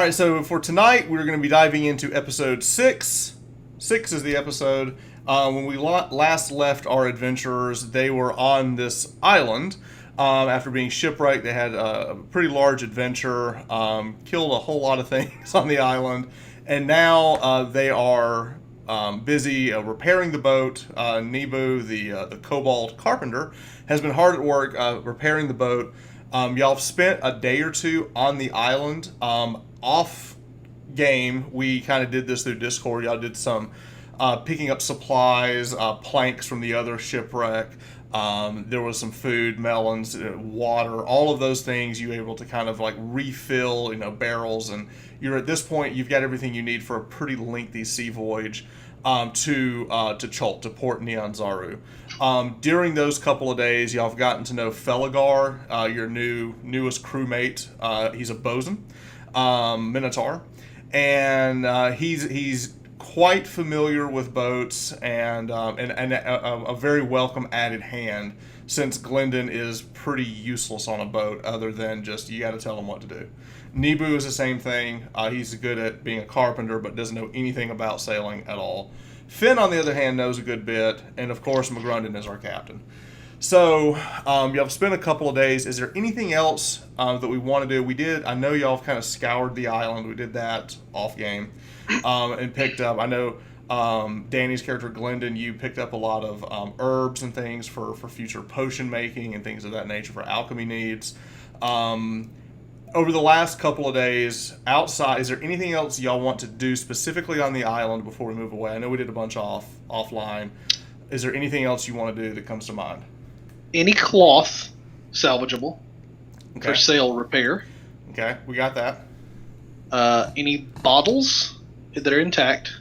right, so for tonight, we're going to be diving into episode 6. 6 is the episode. When we last left our adventurers, they were on this island. After being shipwrecked, they had a pretty large adventure, killed a whole lot of things on the island, and now they are busy repairing the boat. Nebu, the kobold carpenter, has been hard at work repairing the boat. Y'all have spent a day or two on the island. Off game, we kind of did this through Discord. Y'all did some picking up supplies, planks from the other shipwreck. There was some food, melons, water, all of those things you were able to kind of like refill, barrels, and you're at this point, you've got everything you need for a pretty lengthy sea voyage to Chult, to Port Nyanzaru. During those couple of days, y'all have gotten to know Felagar, your newest crewmate. He's a bosun, Minotaur, and he's quite familiar with boats and a very welcome added hand, since Glendon is pretty useless on a boat other than just you got to tell him what to do. Nebu is the same thing. He's good at being a carpenter but doesn't know anything about sailing at all. Finn, on the other hand, knows a good bit, and of course McGrundon is our captain. So y'all have spent a couple of days. Is there anything else that we want to do? I know y'all have kind of scoured the island. We did that off game and picked up. I know Danny's character Glendon, you picked up a lot of herbs and things for future potion making and things of that nature for alchemy needs. Over the last couple of days outside, is there anything else y'all want to do specifically on the island before we move away? I know we did a bunch offline. Is there anything else you want to do that comes to mind? Any cloth salvageable for sale repair. Okay, we got that. Any bottles that are intact.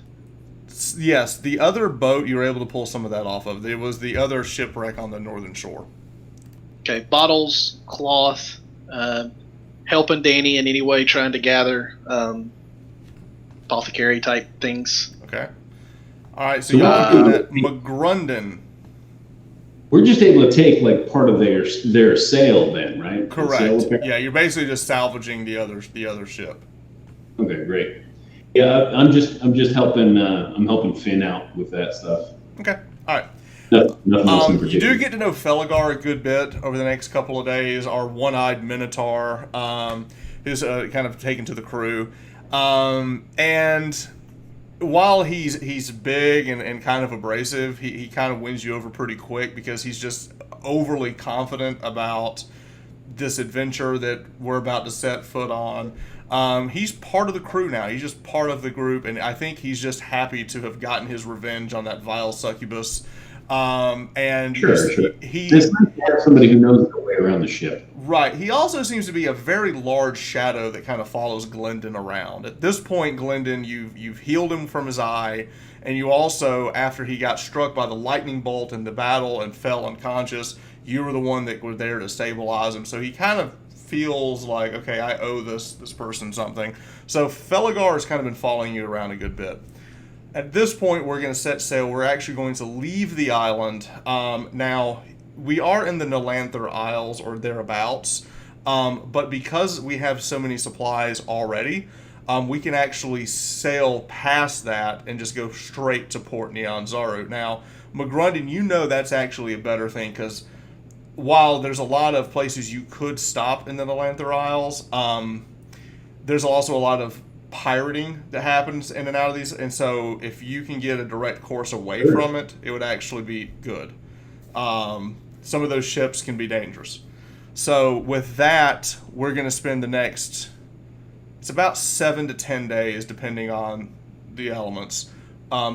Yes, the other boat, you were able to pull some of that off of. It was the other shipwreck on the northern shore. Okay, bottles, cloth, helping Danny in any way, trying to gather apothecary type things. Okay. All right, so y'all at McGrundon. We're just able to take like part of their sail then, right? Correct. Yeah, you're basically just salvaging the other ship. Okay, great. Yeah, I'm just helping. I'm helping Finn out with that stuff. Okay. All right. Nothing else in particular. You do get to know Felagar a good bit over the next couple of days. Our one-eyed Minotaur, who's kind of taken to the crew, and while he's big and kind of abrasive, he kind of wins you over pretty quick because he's just overly confident about this adventure that we're about to set foot on. He's part of the crew now. He's just part of the group, and I think he's just happy to have gotten his revenge on that vile succubus. And sure. He's nice to have somebody who knows their way around the ship. Right. He also seems to be a very large shadow that kind of follows Glendon around. At this point, Glendon, you've healed him from his eye, and you also, after he got struck by the lightning bolt in the battle and fell unconscious, you were the one that was there to stabilize him. So he kind of feels like, okay, I owe this person something. So Felagar has kind of been following you around a good bit. At this point, we're going to set sail. We're actually going to leave the island. Now, we are in the Nalanther Isles or thereabouts, but because we have so many supplies already, we can actually sail past that and just go straight to Port Nyanzaru. Now, McGrundon, that's actually a better thing, because while there's a lot of places you could stop in the Nalanther Isles, there's also a lot of pirating that happens in and out of these, and so if you can get a direct course away from it, it would actually be good. Some of those ships can be dangerous. So with that, we're going to spend the next, it's about 7 to 10 days, depending on the elements,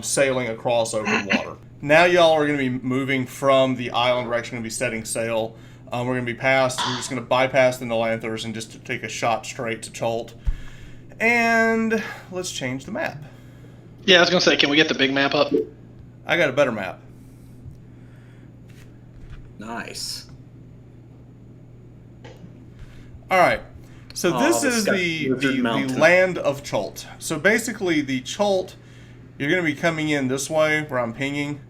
sailing across open water. Now y'all are going to be moving from the island. We're actually going to be setting sail. We're going to be we're just going to bypass the Nalanthers and just take a shot straight to Chult. And let's change the map. Yeah, I was going to say, can we get the big map up? I got a better map. Nice. All right. So this is the land of Chult. So basically, the Chult, you're going to be coming in this way, where I'm pinging,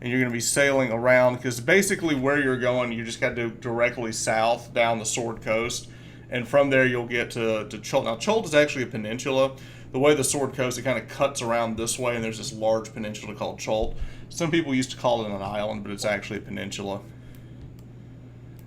and you're going to be sailing around, because basically where you're going, you just got to go directly south down the Sword Coast, and from there you'll get to Chult. Now Chult is actually a peninsula. The way the sword goes, it kind of cuts around this way, and there's this large peninsula called Chult. Some people used to call it an island, but it's actually a peninsula.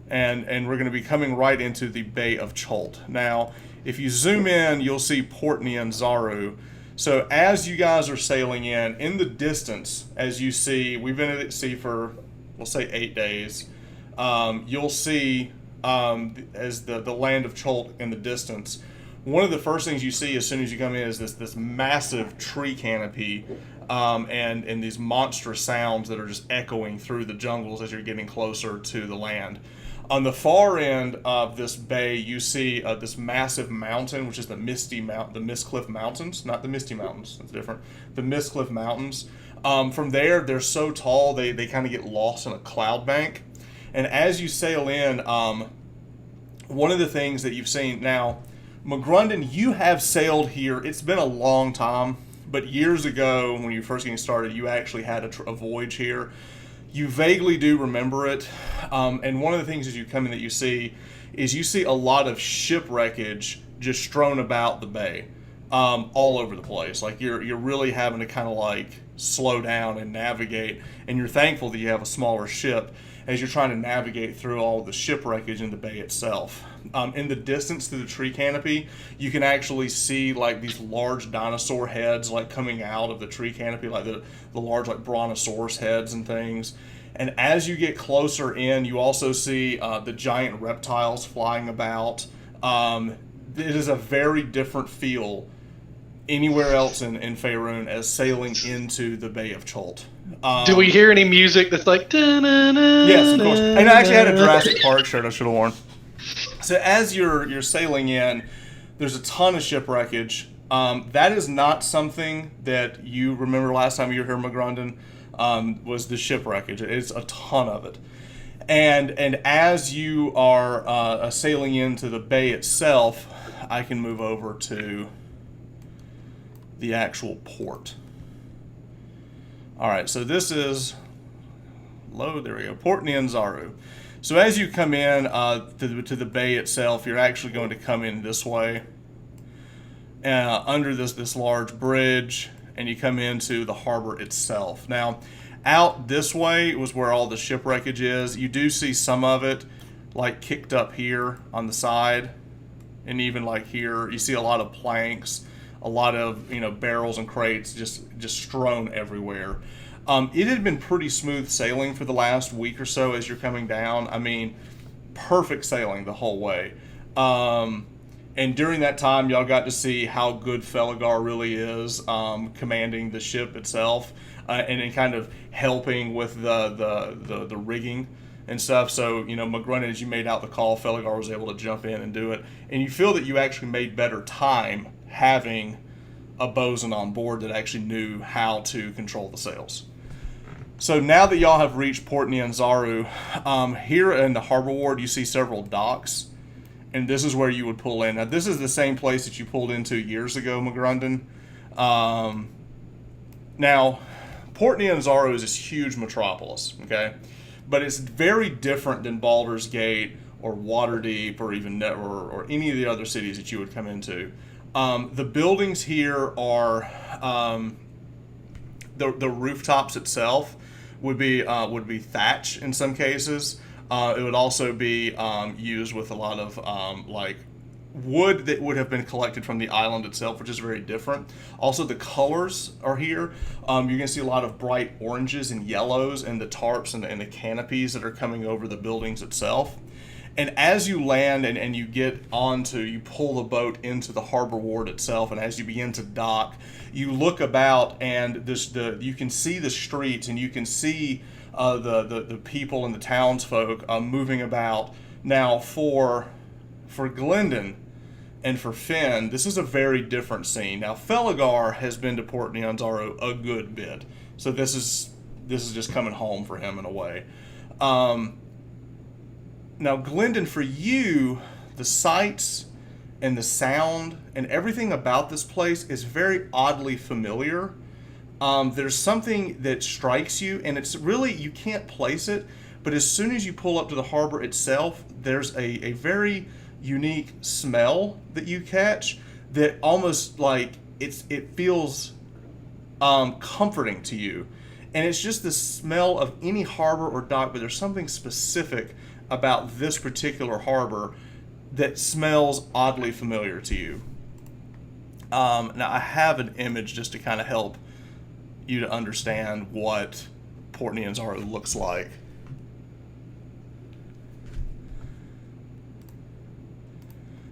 And we're going to be coming right into the Bay of Chult. Now, if you zoom in, you'll see Port Nyanzaru. So as you guys are sailing in the distance, as you see, we've been at sea for, we'll say 8 days. You'll see as the land of Chult in the distance. One of the first things you see as soon as you come in is this massive tree canopy, and these monstrous sounds that are just echoing through the jungles as you're getting closer to the land. On the far end of this bay, you see this massive mountain, which is the Mistcliff Mountains, not the Misty Mountains. That's different. The Mistcliff Mountains. From there, they're so tall they kind of get lost in a cloud bank. And as you sail in, one of the things that you've seen now. McGrundon, you have sailed here. It's been a long time, but years ago when you were first getting started, you actually had a voyage here. You vaguely do remember it, and one of the things as you come in that you see a lot of shipwreckage just strewn about the bay, all over the place. Like you're really having to kind of like slow down and navigate, and you're thankful that you have a smaller ship as you're trying to navigate through all of the shipwreckage in the bay itself. In the distance through the tree canopy, you can actually see like these large dinosaur heads like coming out of the tree canopy, like the large like brontosaurus heads and things. And as you get closer in, you also see the giant reptiles flying about. It is a very different feel anywhere else in Faerun as sailing into the Bay of Chult. Do we hear any music that's like... Yes, of course. And I actually had a Jurassic Park shirt I should have worn. So as you're sailing in, there's a ton of shipwreckage. That is not something that you remember last time you were here, McGrundon, was the shipwreckage. It's a ton of it. And as you are sailing into the bay itself, I can move over to the actual port. All right, so this is there we go, Port Nyanzaru. So as you come in to the bay itself, you're actually going to come in this way, under this large bridge, and you come into the harbor itself. Now, out this way was where all the shipwreckage is. You do see some of it like kicked up here on the side, and even like here, you see a lot of planks, a lot of barrels and crates just strewn everywhere. It had been pretty smooth sailing for the last week or so as you're coming down. I mean, perfect sailing the whole way. And during that time, y'all got to see how good Felgar really is, commanding the ship itself, and in kind of helping with the rigging and stuff. So, McGrundon, as you made out the call, Felgar was able to jump in and do it. And you feel that you actually made better time having a bosun on board that actually knew how to control the sails. So now that y'all have reached Port Nyanzaru, here in the harbor ward you see several docks, and this is where you would pull in. Now this is the same place that you pulled into years ago, McGrundon. Now, Port Nyanzaru is this huge metropolis, okay? But it's very different than Baldur's Gate or Waterdeep or even or any of the other cities that you would come into. The buildings here are the rooftops itself would be thatch in some cases. It would also be used with a lot of like wood that would have been collected from the island itself, which is very different. Also, the colors are here. You're going to see a lot of bright oranges and yellows in the tarps and the canopies that are coming over the buildings itself. And as you land and you you pull the boat into the harbor ward itself, and as you begin to dock, you look about and you can see the streets, and you can see the people and the townsfolk moving about. Now, for Glendon and for Finn, this is a very different scene. Now, Felgar has been to Port Nyanzaru a good bit, so this is just coming home for him in a way. Now, Glendon, for you, the sights and the sound and everything about this place is very oddly familiar. There's something that strikes you, and it's really, you can't place it, but as soon as you pull up to the harbor itself, there's a very unique smell that you catch that almost like it feels comforting to you. And it's just the smell of any harbor or dock, but there's something specific about this particular harbor that smells oddly familiar to you. Now, I have an image just to kind of help you to understand what Port Nyanzaru looks like.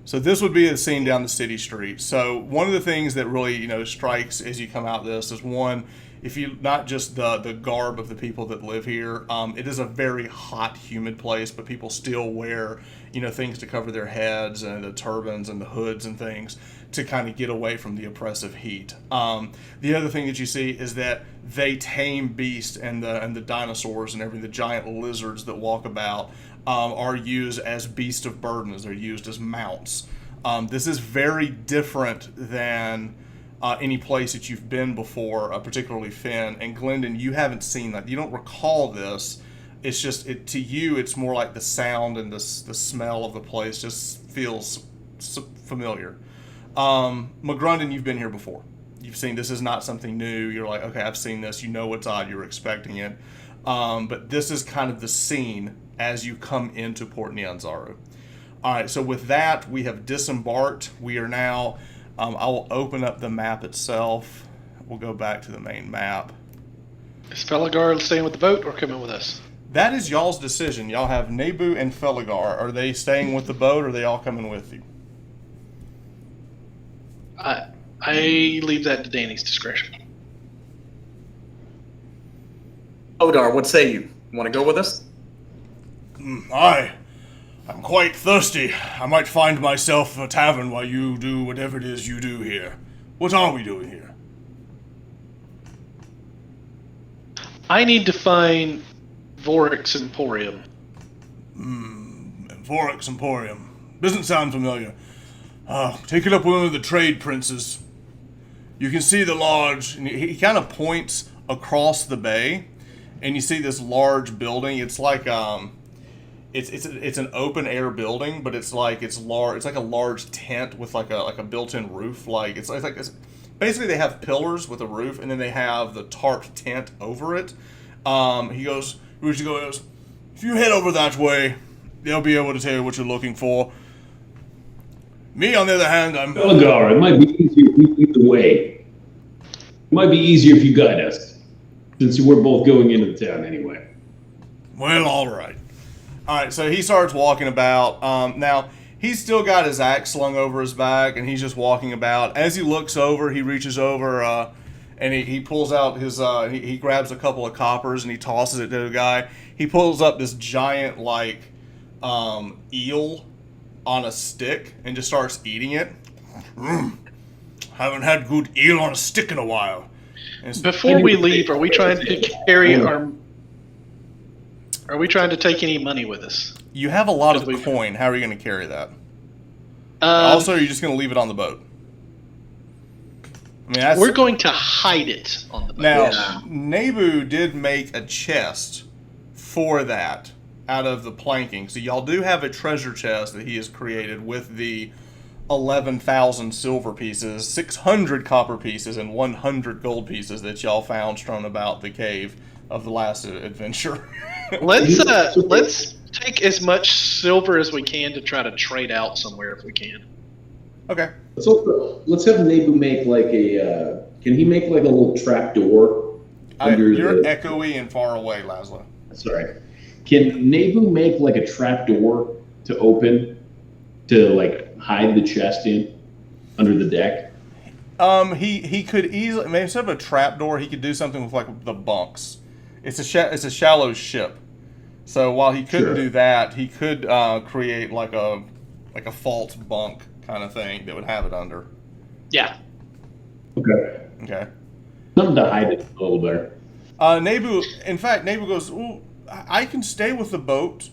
So this would be the scene down the city street. So one of the things that really, strikes as you come out this is, one, if you not just the garb of the people that live here, it is a very hot, humid place, but people still wear, things to cover their heads and the turbans and the hoods and things to kind of get away from the oppressive heat. The other thing that you see is that they tame beasts and the dinosaurs and everything, the giant lizards that walk about, are used as beasts of burdens. They're used as mounts. This is very different than any place that you've been before, particularly Finn. And Glendon, you haven't seen that. You don't recall this. It's just, to you, it's more like the sound and the smell of the place just feels familiar. McGrundon, you've been here before. You've seen, this is not something new. You're like, okay, I've seen this. You know it's odd. You're expecting it. But this is kind of the scene as you come into Port Nyanzaru. All right, so with that, we have disembarked. We are now, I will open up the map itself. We'll go back to the main map. Is Feligar staying with the boat or coming with us? That is y'all's decision. Y'all have Nebu and Feligar. Are they staying with the boat, or are they all coming with you? I leave that to Danny's discretion. Odar, what say you? Want to go with us? I'm quite thirsty. I might find myself a tavern while you do whatever it is you do here. What are we doing here? I need to find Vorix Emporium. Vorix Emporium. Doesn't sound familiar. Take it up with one of the trade princes. You can see the large, and he kind of points across the bay, and you see this large building. It's like it's an open air building, but it's large. It's like a large tent with like a built-in roof. Basically they have pillars with a roof, and then they have the tarp tent over it. He goes, if you head over that way, they'll be able to tell you what you're looking for. Me, on the other hand, I'm... Elgar, it might be easier if you lead the way. It might be easier if you guide us, since we're both going into the town anyway. Well, all right. All right, so he starts walking about. Now, he's still got his axe slung over his back, and he's just walking about. As he looks over, he reaches over, and he pulls out his... he grabs a couple of coppers, and he tosses it to the guy. He pulls up this giant, eel on a stick and just starts eating it. Haven't had good eel on a stick in a while. Before we leave, are we trying to carry our... Are we trying to take any money with us? You have a lot of coin. How are you going to carry that? Also, are you just going to leave it on the boat? I mean, we're going to hide it on the boat. Now, Nebu did make a chest for that out of the planking. So y'all do have a treasure chest that he has created with the 11,000 silver pieces, 600 copper pieces, and 100 let's that y'all found strewn about the cave of the last adventure. Let's take as much silver as we can to try to trade out somewhere if we can. Okay. Let's have Nebu make can he make like a little trap door? You're echoey and far away, Laszlo. Sorry. Can Nebu make like a trap door to open to hide the chest in under the deck? He could easily, maybe instead of a trap door, he could do something with the bunks. It's a shallow ship, so while he couldn't do that, he could create like a false bunk kind of thing that would have it under. Yeah. Okay. Something to hide it a little better. Nebu goes, "Well, I can stay with the boat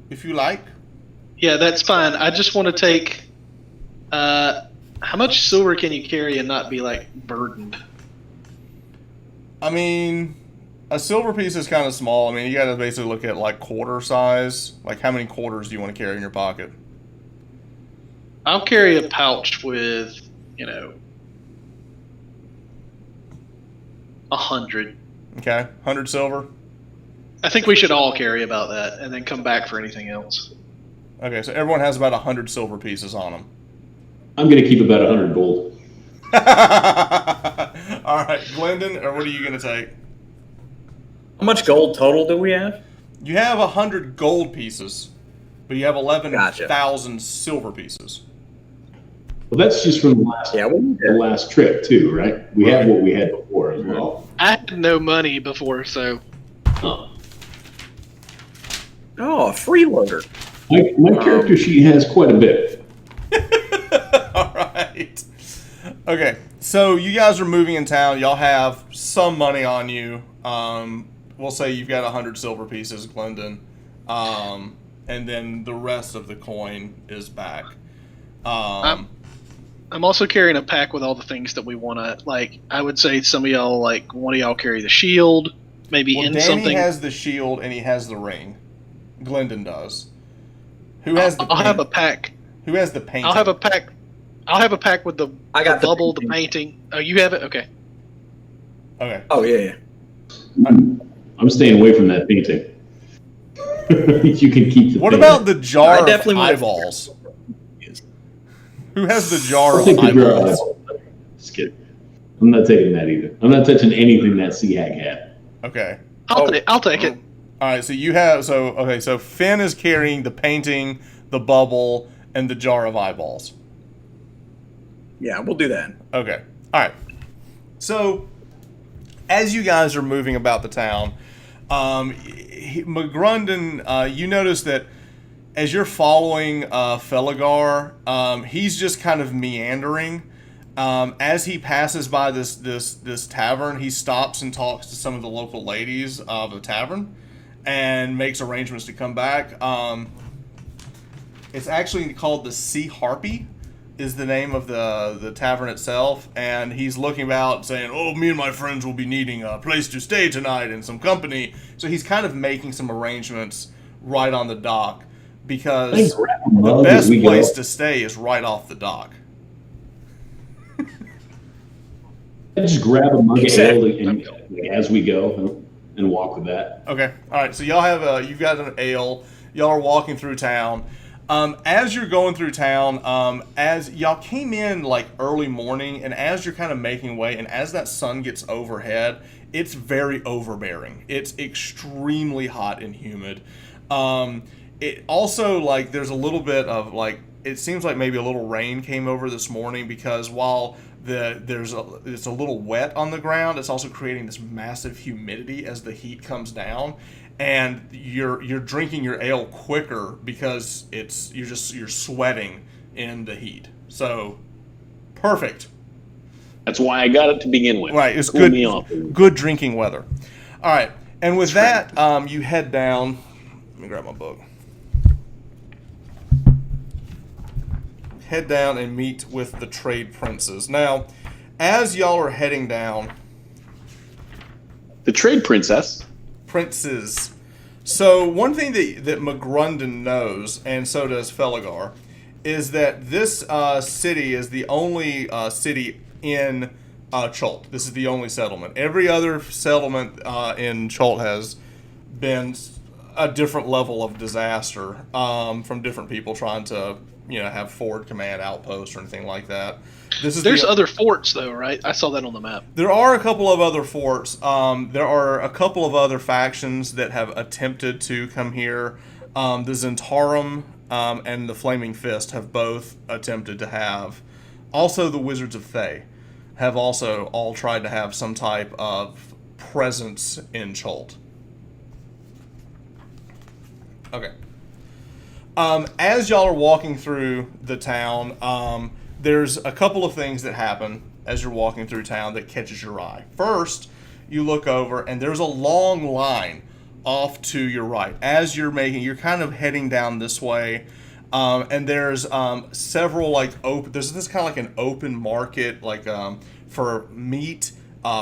if you like." Yeah, that's fine. I just want to take. How much silver can you carry and not be burdened? I mean, A silver piece is kind of small. I mean, you got to basically look at like quarter size. Like, how many quarters do you want to carry in your pocket? I'll carry a pouch with, 100. Okay, 100 silver. I think we should all carry about that, and then come back for anything else. Okay, so everyone has about 100 silver pieces on them. I'm going to keep about 100 gold. All right, Glendon, or what are you going to take? How much gold total do we have? You have 100 gold pieces, but you have 11,000 Gotcha. silver pieces. Well, that's just from the Yeah, last trip, too, right? We have what we had before as well. I had no money before, so Oh. Oh, a freeloader. My character sheet has quite a bit. All right. Okay, so you guys are moving in town. Y'all have some money on you. We'll say you've got 100 silver pieces, Glendon. And then the rest of the coin is back. I'm also carrying a pack with all the things that we want to, like, I would say some of y'all, like, one of y'all carry the shield, maybe Well, in Danny something. has the shield and he has the ring. Glendon does. Who has the I'll have a paint? pack. Who has the painting? I'll have a pack with the, I got the the bubble, the painting. painting. Oh, you have it? Okay. Okay. Oh, yeah. I'm staying away from that painting. You can keep the What painting. about the jar I of definitely wanna- eyeballs? Who has the jar I'll of take the jar of eyeballs? eyeballs. Just kidding. I'm not taking that either. I'm not touching anything that Sea Hag had. Okay. I'll take it. All right. So you have so Finn is carrying the painting, the bubble, and the jar of eyeballs. Yeah, we'll do that. Okay. All right. So, as you guys are moving about the town, McGrundon, you notice that as you're following Feligar, he's just kind of meandering. As he passes by this tavern, he stops and talks to some of the local ladies of the tavern and makes arrangements to come back. It's actually called the Sea Harpy, is the name of the tavern itself, and he's looking about saying, "Oh, me and my friends will be needing a place to stay tonight and some company." So he's kind of making some arrangements right on the dock because the best place to stay is right off the dock. I just grab a mug of Exactly. ale as we go and walk with that. Okay, all right. So y'all have you've got an ale. Y'all are walking through town. As you're going through town, as y'all came in like early morning, and as you're kind of making way, and as that sun gets overhead, it's very overbearing. It's extremely hot and humid. It also, like, there's a little bit of, like, it seems like maybe a little rain came over this morning, because while it's a little wet on the ground, it's also creating this massive humidity as the heat comes down, and you're drinking your ale quicker because you're sweating in the heat. So perfect. That's why I got it to begin with. Right, it's Cool me off. good drinking weather. All right, and with that, you head down. Let me grab my book. Head down and meet with the trade princes. Now, as y'all are heading down, The trade princess. princes. So one thing that McGrundon knows, and so does Feligar, is that this city is the only city in Chult. This is the only settlement. Every other settlement in Chult has been a different level of disaster from different people trying to, have forward command outposts or anything like that. There's other forts, though, right? I saw that on the map. There are a couple of other forts. There are a couple of other factions that have attempted to come here. The Zentarum and the Flaming Fist have both attempted to have. Also, the Wizards of Thay have also all tried to have some type of presence in Chult. Okay. As y'all are walking through the town, there's a couple of things that happen as you're walking through town that catches your eye. First, you look over and there's a long line off to your right. As you're kind of heading down this way, and there's several there's this kind of like an open market, for meat,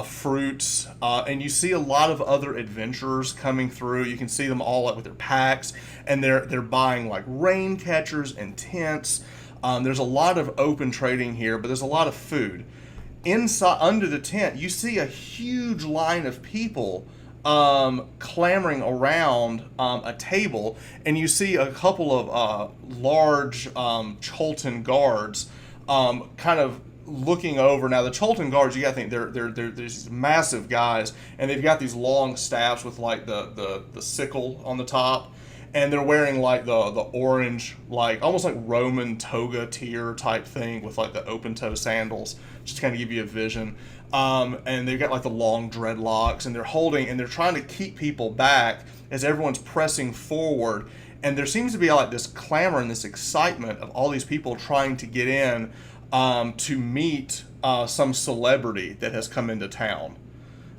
fruits, and you see a lot of other adventurers coming through. You can see them all like with their packs, and they're buying like rain catchers and tents. There's a lot of open trading here, but there's a lot of food. Inside, under the tent, you see a huge line of people clamoring around a table, and you see a couple of large Chultan guards kind of looking over. Now the Chultan guards, you gotta think they're these massive guys, and they've got these long staffs with like the sickle on the top, and they're wearing like the orange, like almost like Roman toga tier type thing with like the open toe sandals, just to kind of give you a vision. And they've got like the long dreadlocks, and they're trying to keep people back as everyone's pressing forward. And there seems to be like this clamor and this excitement of all these people trying to get in to meet some celebrity that has come into town.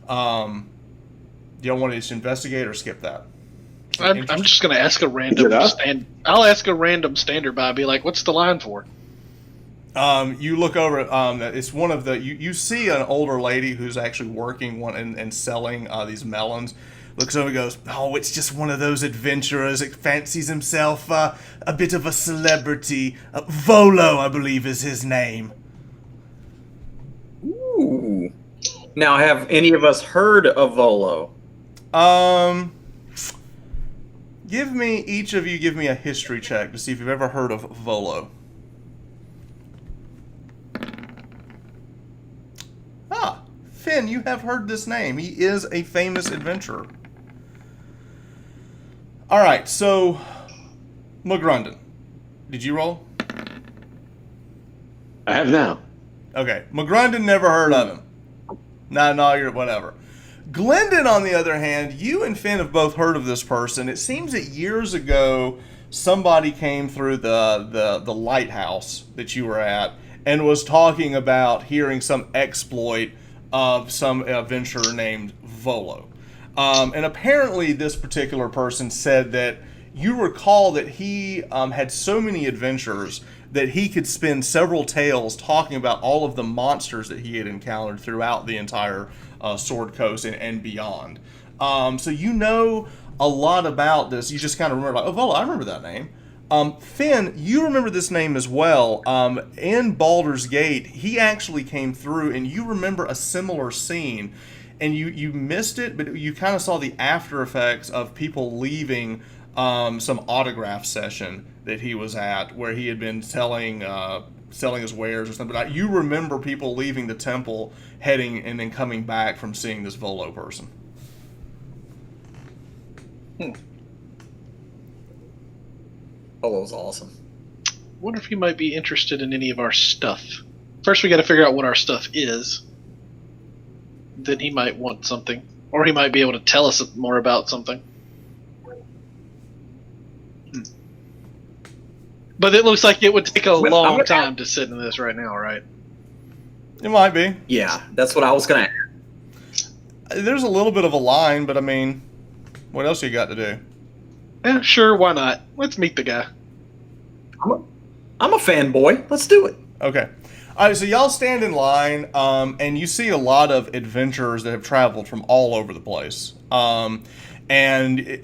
Do y'all want to just investigate or skip that? I'm just going to ask a random I'll ask a random standard by, be like, "What's the line for?" You look over at it's one of the you see an older lady who's actually working and selling these melons. Looks over and goes, "Oh, it's just one of those adventurers that fancies himself a bit of a celebrity. Volo, I believe, is his name." Ooh. Now, have any of us heard of Volo? Each of you give me a history check to see if you've ever heard of Volo. Ah, Finn, you have heard this name. He is a famous adventurer. All right, so McGrundon, did you roll? I have now. Okay, McGrundon never heard of him. No, you're whatever. Glendon, on the other hand, you and Finn have both heard of this person. It seems that years ago, somebody came through the lighthouse that you were at and was talking about hearing some exploit of some adventurer named Volo. And apparently this particular person said that you recall that he had so many adventures that he could spend several tales talking about all of the monsters that he had encountered throughout the entire Sword Coast and beyond. So you know a lot about this. You just kind of remember, like, "Oh, Volo, I remember that name." Finn, you remember this name as well. In Baldur's Gate, he actually came through, and you remember a similar scene. And you missed it, but you kind of saw the after effects of people leaving some autograph session that he was at, where he had been selling his wares or something. But you remember people leaving the temple, heading, and then coming back from seeing this Volo person. Volo's awesome. Wonder if he might be interested in any of our stuff. First, we got to figure out what our stuff is. Then he might want something, or he might be able to tell us more about something. But it looks like it would take a long time to sit in this right now, right? It might be. Yeah, that's what I was going to ask. There's a little bit of a line, but I mean, what else you got to do? Yeah, sure, why not? Let's meet the guy. I'm a fanboy. Let's do it. Okay. All right, so y'all stand in line, and you see a lot of adventurers that have traveled from all over the place. And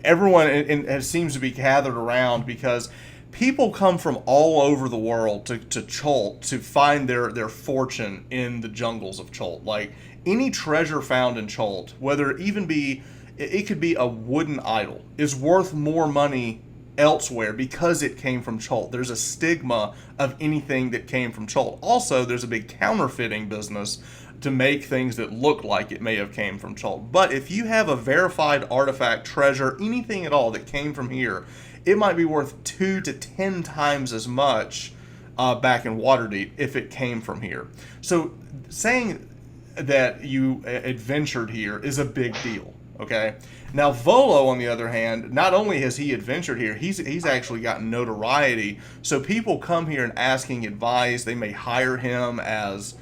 everyone seems to be gathered around because people come from all over the world to Chult to find their fortune in the jungles of Chult. Like, any treasure found in Chult, whether it could be a wooden idol, is worth more money elsewhere because it came from Chult. There's a stigma of anything that came from Chult. Also, there's a big counterfeiting business to make things that look like it may have came from Chult. But if you have a verified artifact, treasure, anything at all that came from here, it might be worth 2 to 10 times as much back in Waterdeep if it came from here. So saying that you adventured here is a big deal, okay? Now, Volo, on the other hand, not only has he adventured here, he's actually gotten notoriety. So people come here and asking advice. They may hire him as,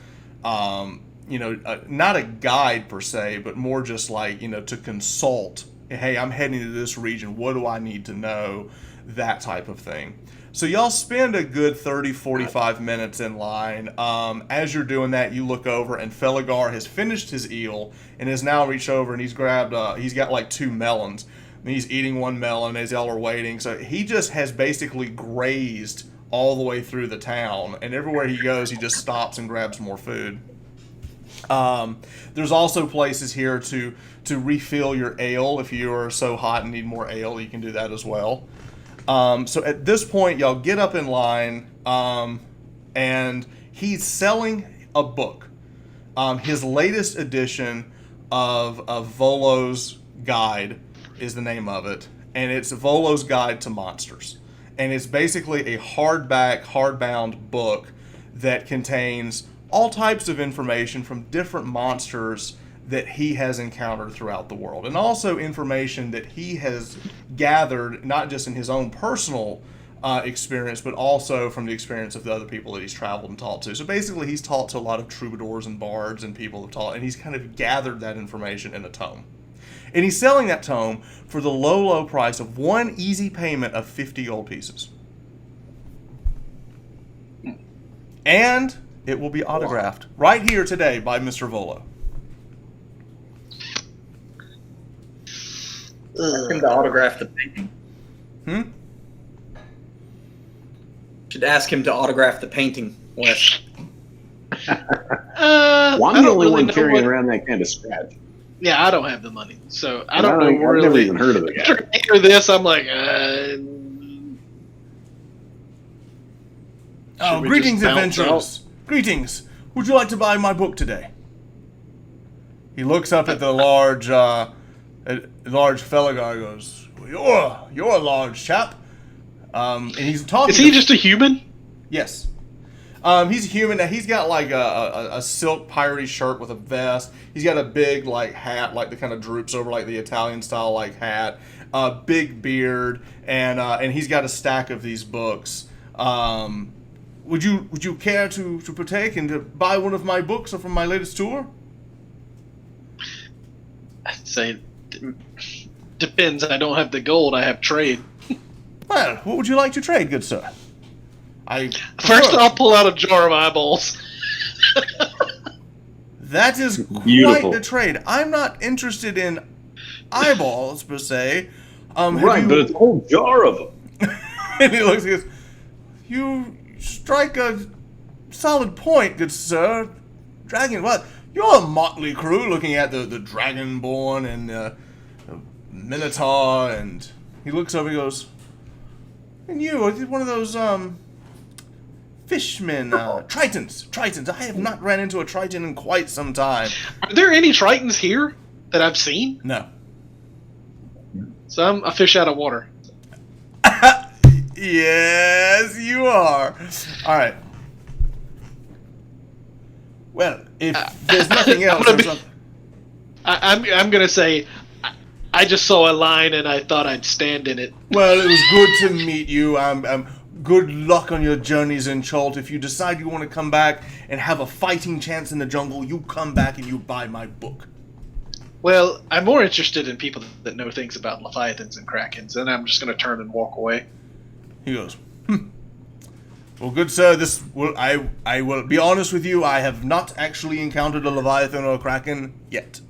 not a guide per se, but more just like, to consult. Hey, I'm heading to this region. What do I need to know? that type of thing. So y'all spend a good 30, 45 minutes in line. As you're doing that, you look over, and Feligar has finished his eel and has now reached over and he's grabbed, he's got like 2 melons. And he's eating 1 melon as y'all are waiting. So he just has basically grazed all the way through the town. And everywhere he goes, he just stops and grabs more food. There's also places here to refill your ale. If you are so hot and need more ale, you can do that as well. So at this point, y'all get up in line, and he's selling a book. His latest edition of Volo's Guide is the name of it, and it's Volo's Guide to Monsters. And it's basically a hardbound book that contains all types of information from different monsters that he has encountered throughout the world, and also information that he has gathered not just in his own personal experience, but also from the experience of the other people that he's traveled and talked to. So basically, he's talked to a lot of troubadours and bards and people have taught, and he's kind of gathered that information in a tome. And he's selling that tome for the low price of 1 easy payment of 50 gold pieces. And it will be autographed right here today by Mr. Volo. Ask him to autograph the painting. Should ask him to autograph the painting, Wes. Well, I'm the only one carrying around that kind of scratch. Yeah, I don't have the money, so I don't know. I've Really, never even heard of the guy. after I hear this, I'm like, Oh, we greetings, just bounce adventurers. Greetings. Would you like to buy my book today? He looks up at the large Feligar and goes, well, you're a large chap. And he's talking. Is he just a human? Yes. He's a human. Now, he's got like a silk piratey shirt with a vest. He's got a big like hat, like the kind of droops over like the Italian style like hat. A big beard, and he's got a stack of these books. Would you care to partake and to buy one of my books or from my latest tour? I'd say depends. I don't have the gold. I have trade. Well, what would you like to trade, good sir? First, I'll pull out a jar of eyeballs. That is Beautiful. quite the trade. I'm not interested in eyeballs per se. Right, but it's a whole jar of them. And he looks and goes, you strike a solid point, good sir. Dragon, what? You're a motley crew looking at the Dragonborn and the Minotaur, and he looks over and goes, and you are one of those, fishmen, Tritons. I have not ran into a Triton in quite some time. Are there any Tritons here that I've seen? No. So I'm a fish out of water. Yes, you are. All right. Well, if there's nothing else, I'm gonna say I just saw a line and I thought I'd stand in it. well, it was good to meet you. Good luck on your journeys in Chult. If you decide you want to come back and have a fighting chance in the jungle, you come back and you buy my book. Well, I'm more interested in people that know things about Leviathans and Krakens, and I'm just gonna turn and walk away. He goes, Well, good sir, I will be honest with you, I have not actually encountered a Leviathan or a Kraken yet.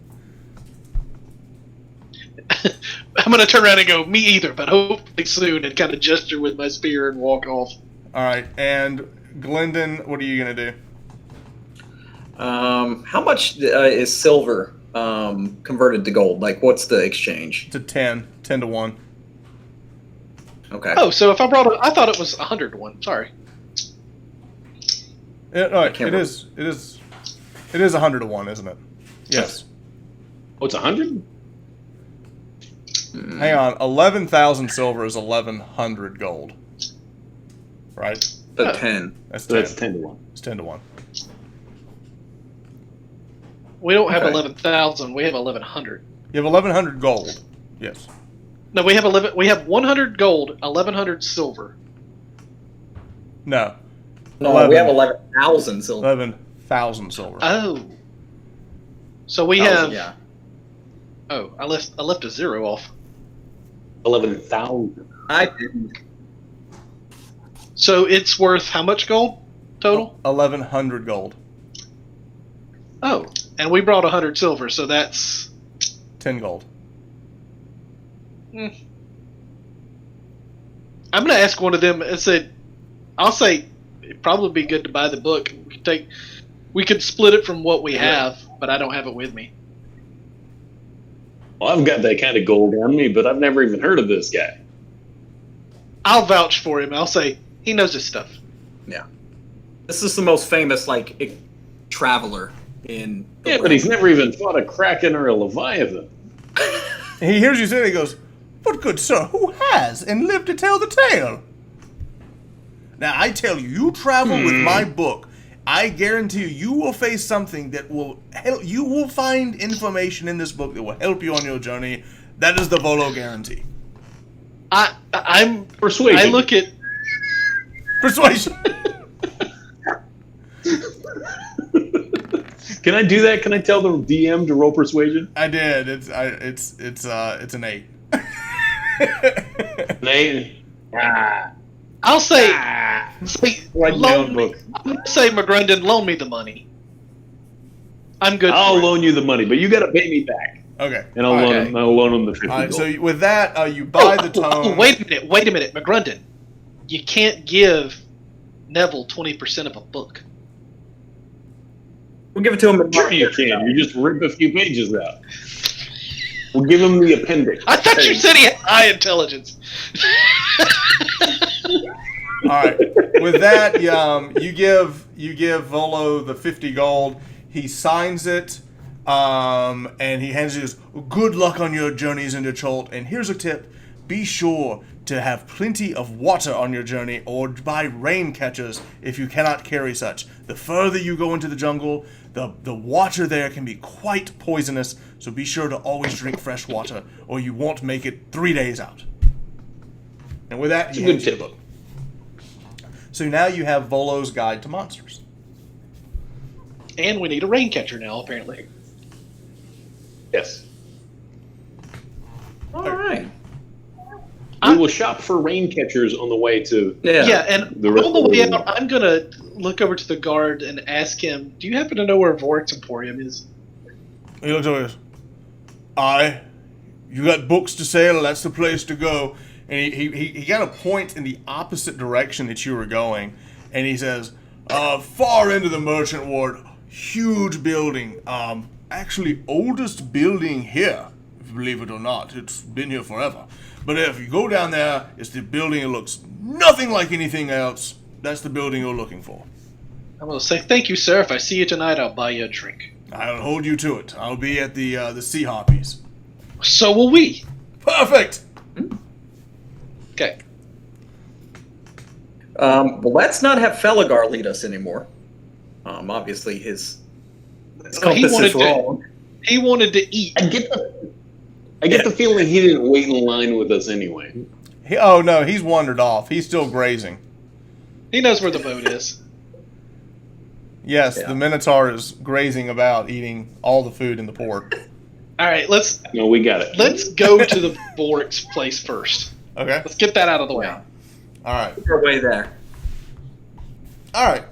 I'm gonna turn around and go, me either, but hopefully soon, and kind of gesture with my spear and walk off. Alright, and Glendon, what are you going to do? How much is silver converted to gold? Like, what's the exchange? It's a 10 to 1. Okay. Oh, so if I thought it was 100 to 1, sorry. It is 100 to 1, isn't it? Yes. Oh, it's 100? Hang on, 11,000 silver is 1,100 gold. Right? The 10. That's So 10. that's 10 to 1. It's 10 to 1. We don't have Okay. 11,000. We have 1,100. You have 1,100 gold. Yes. No, we have 11. We have 100 gold, 1,100 silver. No. No, we have 11,000 silver. 11,000 silver. Oh. So we have. Yeah. Oh, I left a 0 off. 11,000. I didn't. So it's worth how much gold total? 1,100 gold. Oh, and we brought 100 silver, so that's 10 gold. I'm gonna ask one of them. I'll say it'd probably be good to buy the book. We could split it from what we have, but I don't have it with me. Well, I've got that kind of gold on me, but I've never even heard of this guy. I'll vouch for him. I'll say he knows his stuff. Yeah. This is the most famous, traveler in. Yeah, but he's never even fought a kraken or a leviathan. He hears you say it, he goes, "But good sir, who has and lived to tell the tale?" Now I tell you, you travel with my book, I guarantee you will face something that will help. You will find information in this book that will help you on your journey. That is the Volo guarantee. I'm Persuasion. I look at Persuasion. Can I do that? Can I tell the DM to roll persuasion? I did. It's an 8. They. I'll say, Write my own book. I'm gonna say McGrundon, loan me the money. I'm good. I'll for it. loan you the money, but you got to pay me back, Okay. and I'll loan him the 50 All right. gold. So with that, you buy the tome. Wait a minute, McGrundon. You can't give Neville 20% of a book. We'll give it to him. Sure you can. You just rip a few pages out. We'll give him the appendix. I thought you said he had high intelligence. All right. With that, you give Volo the 50 gold. He signs it, and he hands you this. Good luck on your journeys into Chult. And here's a tip: be sure to have plenty of water on your journey, or buy rain catchers if you cannot carry such. The further you go into the jungle, the water there can be quite poisonous. So be sure to always drink fresh water, or you won't make it 3 days out. And with that, he hands you the book. So now you have Volo's Guide to Monsters. And we need a rain catcher now, apparently. Yes. All right. We will shop for rain catchers on the way to. Yeah, and The rest on the of way the- out, I'm gonna look over to the guard and ask him, "Do you happen to know where Vork's Emporium is?" He looks over and goes, "Aye, you got books to sell, that's the place to go." And he kind of points in the opposite direction that you were going. And he says, far into the merchant ward, huge building. Actually, oldest building here, if you believe it or not. It's been here forever. But if you go down there, it's the building. It looks nothing like anything else. That's the building you're looking for. I'm gonna say, "Thank you, sir. If I see you tonight, I'll buy you a drink." I'll hold you to it. I'll be at the Sea Harpies. So will we. Perfect! Okay. Well, let's not have Felagar lead us anymore. Obviously, his Well, he compass wanted is to- wrong. He wanted to eat. I get the feeling he didn't wait in line with us anyway. Oh, no, he's wandered off. He's still grazing. He knows where the boat is. Yes, Yeah. the Minotaur is grazing about, eating all the food in the port. All right, let's No, we got it. go to the Vork's place first. Okay? Let's get that out of the way. Yeah. All right. Our way there. All right.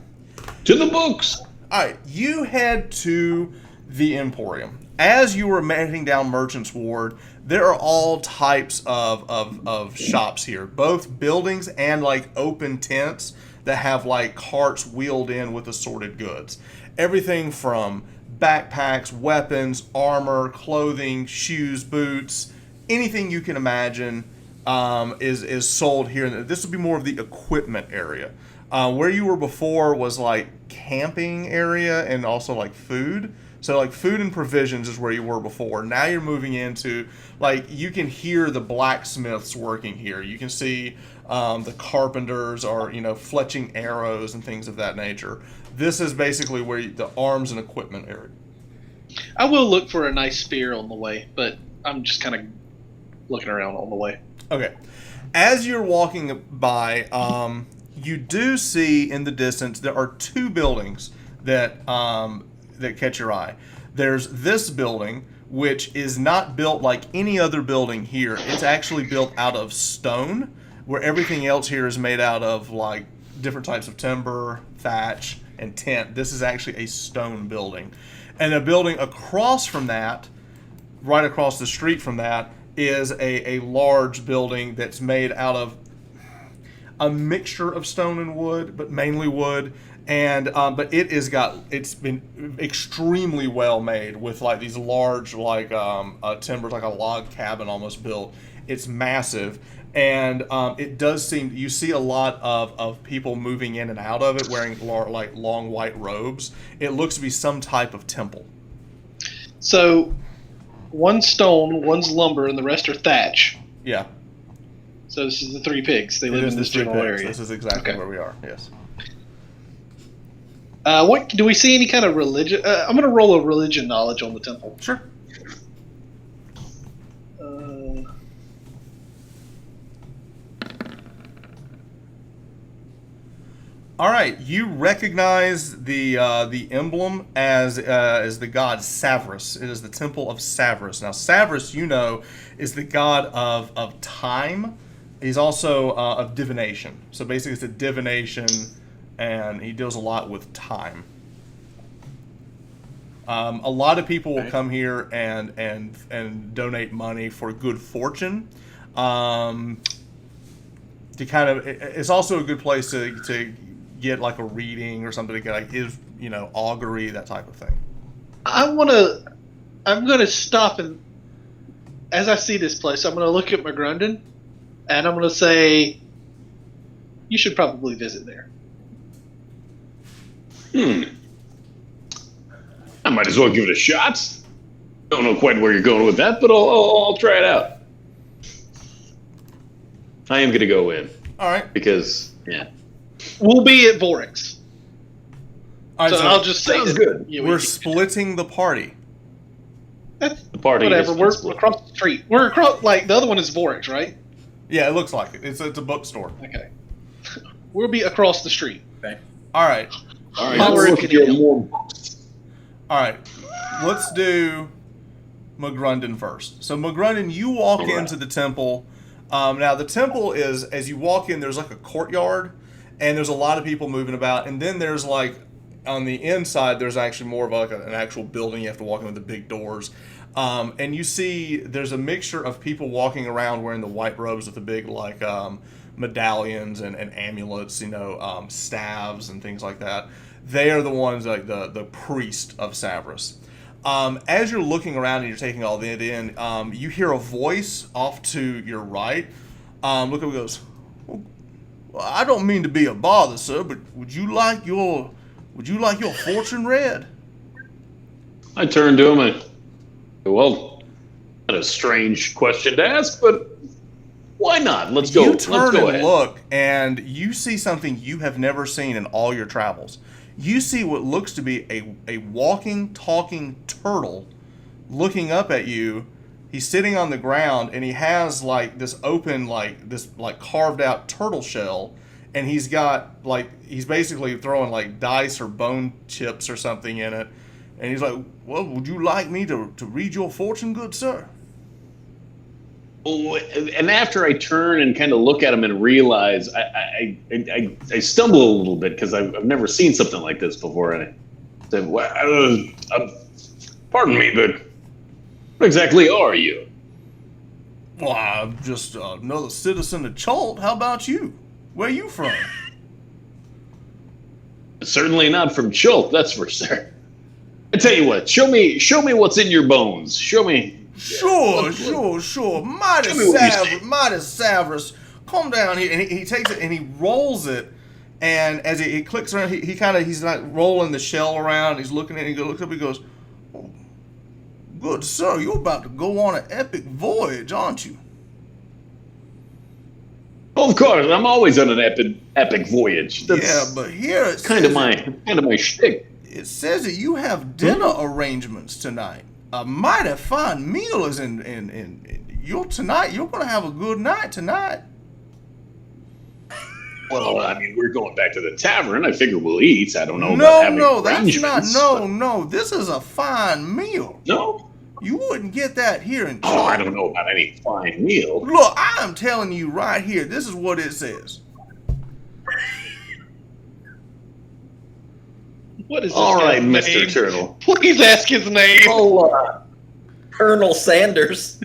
To the books. All right. You head to the Emporium. As you were heading down Merchant's Ward, there are all types of shops here, both buildings and open tents that have carts wheeled in with assorted goods. Everything from backpacks, weapons, armor, clothing, shoes, boots, anything you can imagine is sold here. This would be more of the equipment area. Where you were before was camping area and also food. So food and provisions is where you were before. Now you're moving into you can hear the blacksmiths working here. You can see the carpenters are fletching arrows and things of that nature. This is basically where the arms and equipment area. I will look for a nice spear on the way, but I'm just kind of looking around on the way. Okay. As you're walking by, you do see in the distance there are two buildings that catch your eye. There's this building, which is not built like any other building here. It's actually built out of stone, where everything else here is made out of different types of timber, thatch, and tent. This is actually a stone building. And a building across from that, right across the street from that, is a large building that's made out of a mixture of stone and wood, but mainly wood. And but it's been extremely well made with like these large timbers, like a log cabin almost built. It's massive, and it does seem you see a lot of people moving in and out of it wearing long white robes. It looks to be some type of temple. So, one's stone, one's lumber, and the rest are thatch. Yeah. So this is the three pigs. They live in this general area. This is exactly where we are. Yes. What do we see? Any kind of religion? I'm going to roll a religion knowledge on the temple. Sure. All right, you recognize the emblem as the god Savras. It is the temple of Savras. Now, Savras, is the god of time. He's also of divination. So basically, it's a divination, and he deals a lot with time. A lot of people will come here and donate money for good fortune. To kind of, it's also a good place to get like a reading or something to get like augury, that type of thing. I'm gonna stop, and as I see this place, I'm gonna look at McGrunden, and I'm gonna say, you should probably visit there. I might as well give it a shot. Don't know quite where you're going with that, but I'll try it out. I am gonna go in. All right. Because We'll be at Vorix. All right, so I'll just say sounds good. We're splitting the party. The party. Whatever. We're across the street. We're across. Like the other one is Vorix, right? Yeah, it looks like it. It's a bookstore. Okay. We'll be across the street. Okay. All right. All right. We're Let's get more. All right. Let's do McGrunden first. So McGrunden, you walk into the temple. Now the temple is, as you walk in, there's like a courtyard, and there's a lot of people moving about, and then there's like on the inside there's actually more of like an actual building. You have to walk in with the big doors, and you see there's a mixture of people walking around wearing the white robes with the big like medallions and amulets, staves and things like that. They are the ones like the priest of Savras. As you're looking around and you're taking all that in, you hear a voice off to your right. Look up, goes, well, I don't mean to be a bother, sir, but would you like your fortune read? I turned to him and, well, not a strange question to ask, but why not? Let's go. You Let's turn go and ahead. look, and you see something you have never seen in all your travels. You see what looks to be a walking, talking turtle looking up at you. He's sitting on the ground, and he has like this open, this carved out turtle shell, and he's basically throwing like dice or bone chips or something in it. And he's like, well, would you like me to read your fortune, good sir? Oh, and after I turn and kind of look at him and realize, I stumble a little bit because I've never seen something like this before. And I said, well, pardon me, but what exactly are you? Well, I'm just another citizen of Chult. How about you? Where you from? Certainly not from Chult, that's for sure. I tell you what, show me what's in your bones. Show me. Sure. Mighty Savras. Come down here. And he takes it and he rolls it. And as he clicks around, he's like rolling the shell around. He's looking at it. He looks up. He goes, oh, good sir, you're about to go on an epic voyage, aren't you? Of course, I'm always on an epic voyage. That's but here it's kind of my shtick. It says that you have dinner arrangements tonight. A mighty fine meal is in your tonight. You're going to have a good night tonight. Well, I mean, we're going back to the tavern. I figure we'll eat. I don't know about No, having that's not. arrangements, No. This is a fine meal. No? You wouldn't get that here in Oh, Chult. I don't know about any fine meal. Look, I am telling you right here. This is what it says. What is this All right, guy's Mr. name? Turtle. Please ask his name. Oh, Colonel Sanders.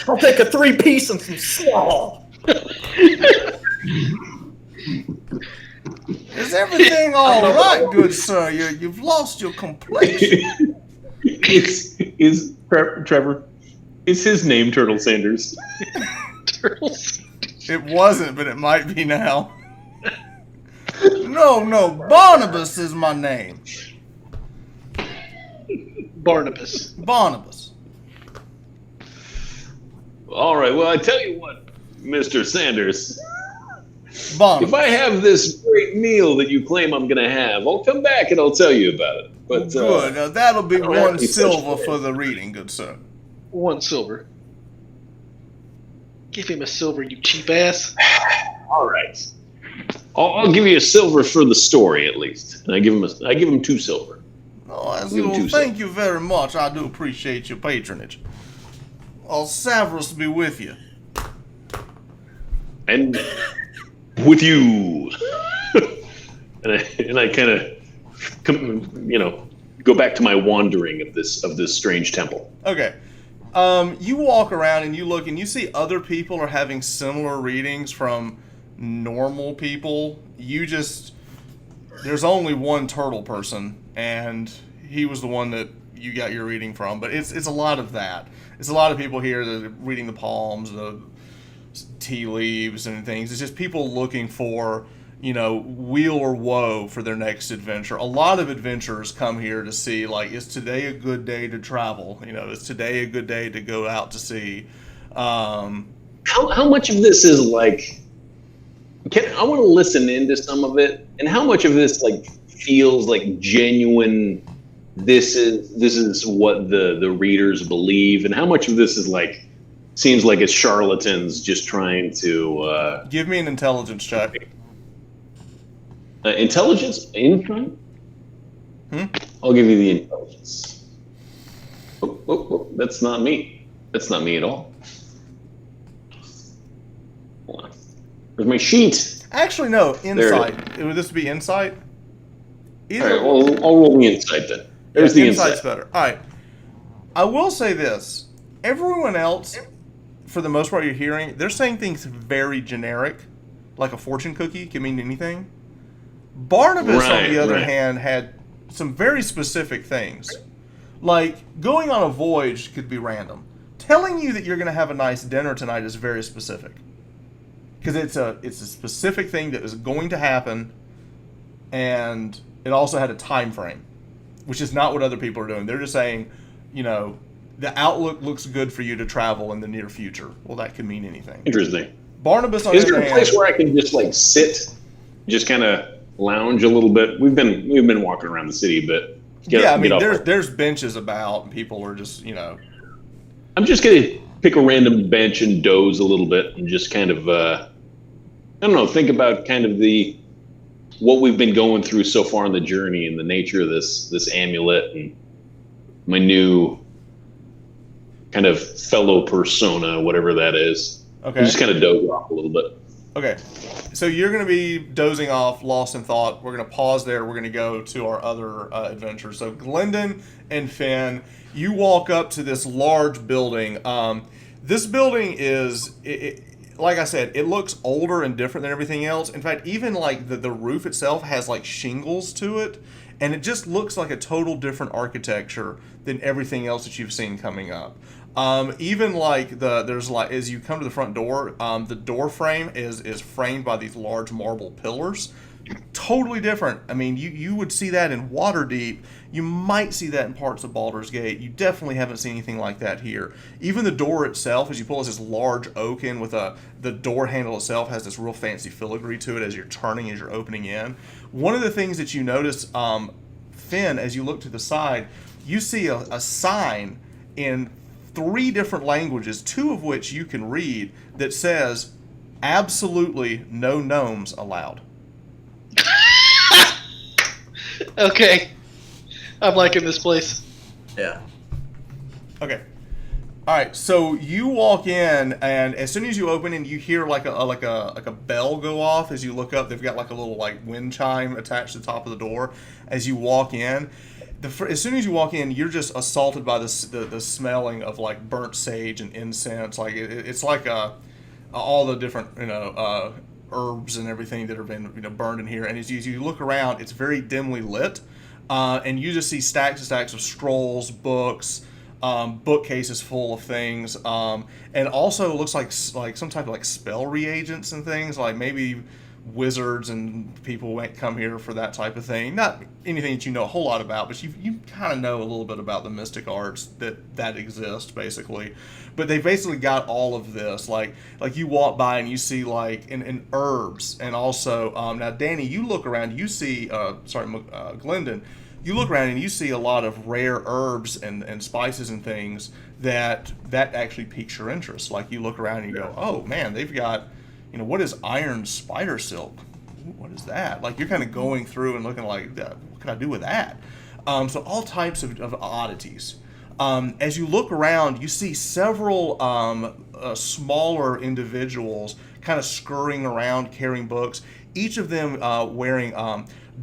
I'll take a 3-piece and some slaw. Is everything all right, good sir? You've lost your complexion. Trevor. Is his name Turtle Sanders? Turtles. It wasn't, but it might be now. No, Barnabas is my name. Barnabas. Barnabas. All right. Well, I tell you what, Mr. Sanders. Barnabas. If I have this great meal that you claim I'm going to have, I'll come back and I'll tell you about it. But good. Now that'll be don't have 1 any silver such for the reading, good sir. 1 silver. Give him a silver, you cheap ass. all right, I'll give you a silver for the story at least, and I give him 2 silver. Oh, Give him 2 thank you very much. I do appreciate your patronage. Severus be with you. And with you. and I kind of, go back to my wandering of this strange temple. Okay. You walk around and you look and you see other people are having similar readings from normal people. There's only one turtle person, and he was the one that you got your reading from. But it's a lot of that. It's a lot of people here that are reading the palms, the tea leaves, and things. It's just people looking for, weal or woe for their next adventure. A lot of adventurers come here to see, like, is today a good day to travel? Is today a good day to go out to sea? How much of this is like? I want to listen into some of it, and how much of this feels like genuine? This is what the readers believe, and how much of this is seems like it's charlatans just trying to give me an intelligence check. Intelligence? Insight? I'll give you the intelligence. Oh, that's not me. That's not me at all. Hold on. Where's my sheet? Actually, no. Insight. Would this be insight? All right, well, I'll roll the insight then. There's the insight's insight. better. All right. I will say this. Everyone else, for the most part you're hearing, they're saying things very generic, like a fortune cookie can mean anything. Barnabas, on the other hand, had some very specific things. Like, going on a voyage could be random. Telling you that you're going to have a nice dinner tonight is very specific. Because it's a specific thing that is going to happen, and it also had a time frame, which is not what other people are doing. They're just saying, the outlook looks good for you to travel in the near future. Well, that could mean anything. Interesting. Barnabas, on the Is other there a hand, place where I can just sit, just kind of lounge a little bit? We've been walking around the city a bit. There's benches about, and people are just, I'm just gonna pick a random bench and doze a little bit, and just kind of, I don't know, think about kind of what we've been going through so far on the journey, and the nature of this amulet, and my new kind of fellow persona, whatever that is. Okay. Just kind of doze off a little bit. Okay. So you're going to be dozing off, lost in thought. We're going to pause there. We're going to go to our other adventures. So Glendon and Finn, you walk up to this large building. This building is, like I said, it looks older and different than everything else. In fact, even the roof itself has shingles to it. And it just looks like a total different architecture than everything else that you've seen coming up. Even as you come to the front door, the door frame is framed by these large marble pillars. Totally different. I mean, you would see that in Waterdeep. You might see that in parts of Baldur's Gate. You definitely haven't seen anything like that here. Even the door itself, as you pull this large oak in with the door handle itself has this real fancy filigree to it as you're opening in. One of the things that you notice, Finn, as you look to the side, you see a sign in 3 different languages, 2 of which you can read, that says, "Absolutely no gnomes allowed." Okay. I'm liking this place. Yeah. Okay. All right, so you walk in, and as soon as you open, and you hear like a bell go off as you look up. They've got like a little like wind chime attached to the top of the door. As you walk in, as soon as you walk in, you're just assaulted by the smelling of like burnt sage and incense. Like it's like all the different herbs and everything that have been burned in here. And as you look around, it's very dimly lit, and you just see stacks and stacks of scrolls, books. Bookcases full of things, and also it looks like some type of like spell reagents and things, like maybe wizards and people might come here for that type of thing. Not anything that you know a whole lot about, but you kind of know a little bit about the mystic arts that exist, basically. But they basically got all of this. Like you walk by and you see like in herbs, and also now Danny, you look around, you see Glendon. You look around and you see a lot of rare herbs and spices and things that actually piques your interest. Like you look around and you go, oh man, they've got, what is iron spider silk? What is that? Like you're kind of going through and looking like, what can I do with that? So all types of oddities. As you look around, you see several smaller individuals kind of scurrying around carrying books, each of them wearing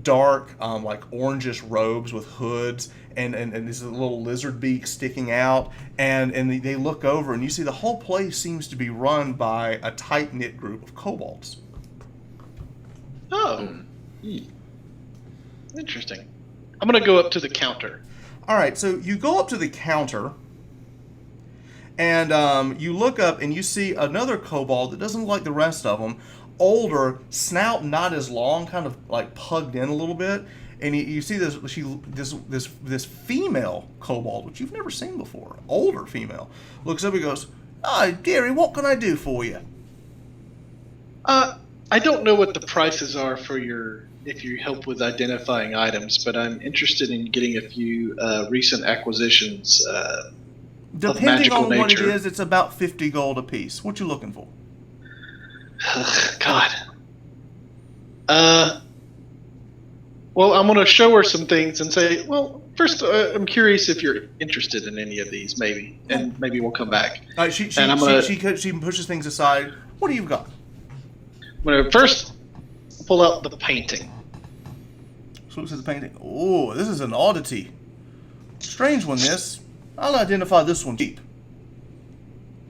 dark, like orangish robes with hoods and these little lizard beaks sticking out, and they look over and you see the whole place seems to be run by a tight-knit group of kobolds. Oh. Interesting. I'm going to go up to the counter. All right, so you go up to the counter, and you look up and you see another kobold that doesn't look like the rest of them. Older, snout not as long, kind of like pugged in a little bit, and you see this female kobold, which you've never seen before. Older female looks up and goes, "Hi, Gary, what can I do for you?" I don't know what the prices are for if you help with identifying items, but I'm interested in getting a few recent acquisitions. Depending on nature. what it is, it's about 50 gold a piece. What you looking for? God. Well, I'm going to show her some things and say, well, first, I'm curious if you're interested in any of these, maybe, and maybe we'll come back. She pushes things aside. What do you got? I'm going to first pull out the painting. So looks at the painting. Oh, this is an oddity. Strange one, this. I'll identify this one cheap.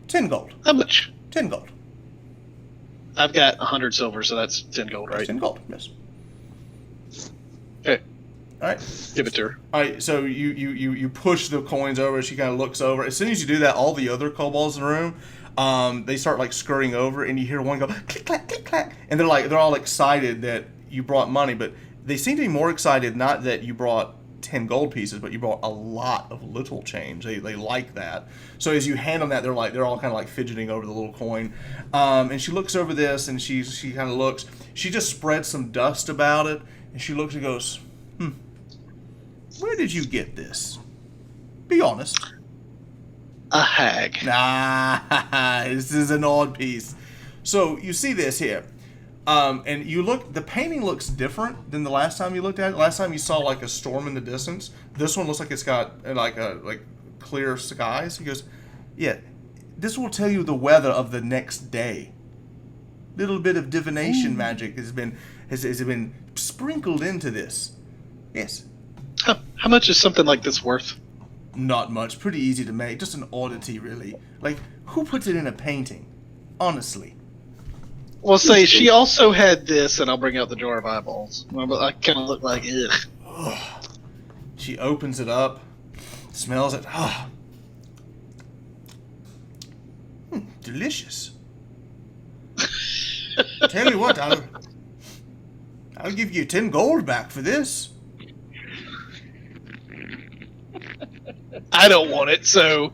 10 gold. How much? 10 gold. I've got 100 silver, so that's 10 gold, right? That's 10 gold, yes. Okay. All right. Give it to her. All right, so you push the coins over. She kind of looks over. As soon as you do that, all the other kobolds in the room, they start like scurrying over, and you hear one go click clack, and they're all excited that you brought money, but they seem to be more excited not that you brought 10 gold pieces, but you brought a lot of little change. They like that. So as you hand them that, they're all kind of like fidgeting over the little coin. And she looks over this, and she kind of looks. She just spreads some dust about it, and she looks and goes, "Where did you get this? Be honest." A hag. Nah, this is an odd piece. So you see this here. And you look, the painting looks different than the last time you looked at it. Last time you saw like a storm in the distance. This one looks like it's got like clear skies. He goes, "Yeah, this will tell you the weather of the next day." Little bit of divination magic has been sprinkled into this. Yes. How much is something like this worth? Not much. Pretty easy to make. Just an oddity, really. Like, who puts it in a painting? Honestly. Well, say she also had this, and I'll bring out the jar of eyeballs. I kind of look like, ugh. She opens it up, smells it. Delicious. Tell you what, I'll give you 10 gold back for this. I don't want it, so,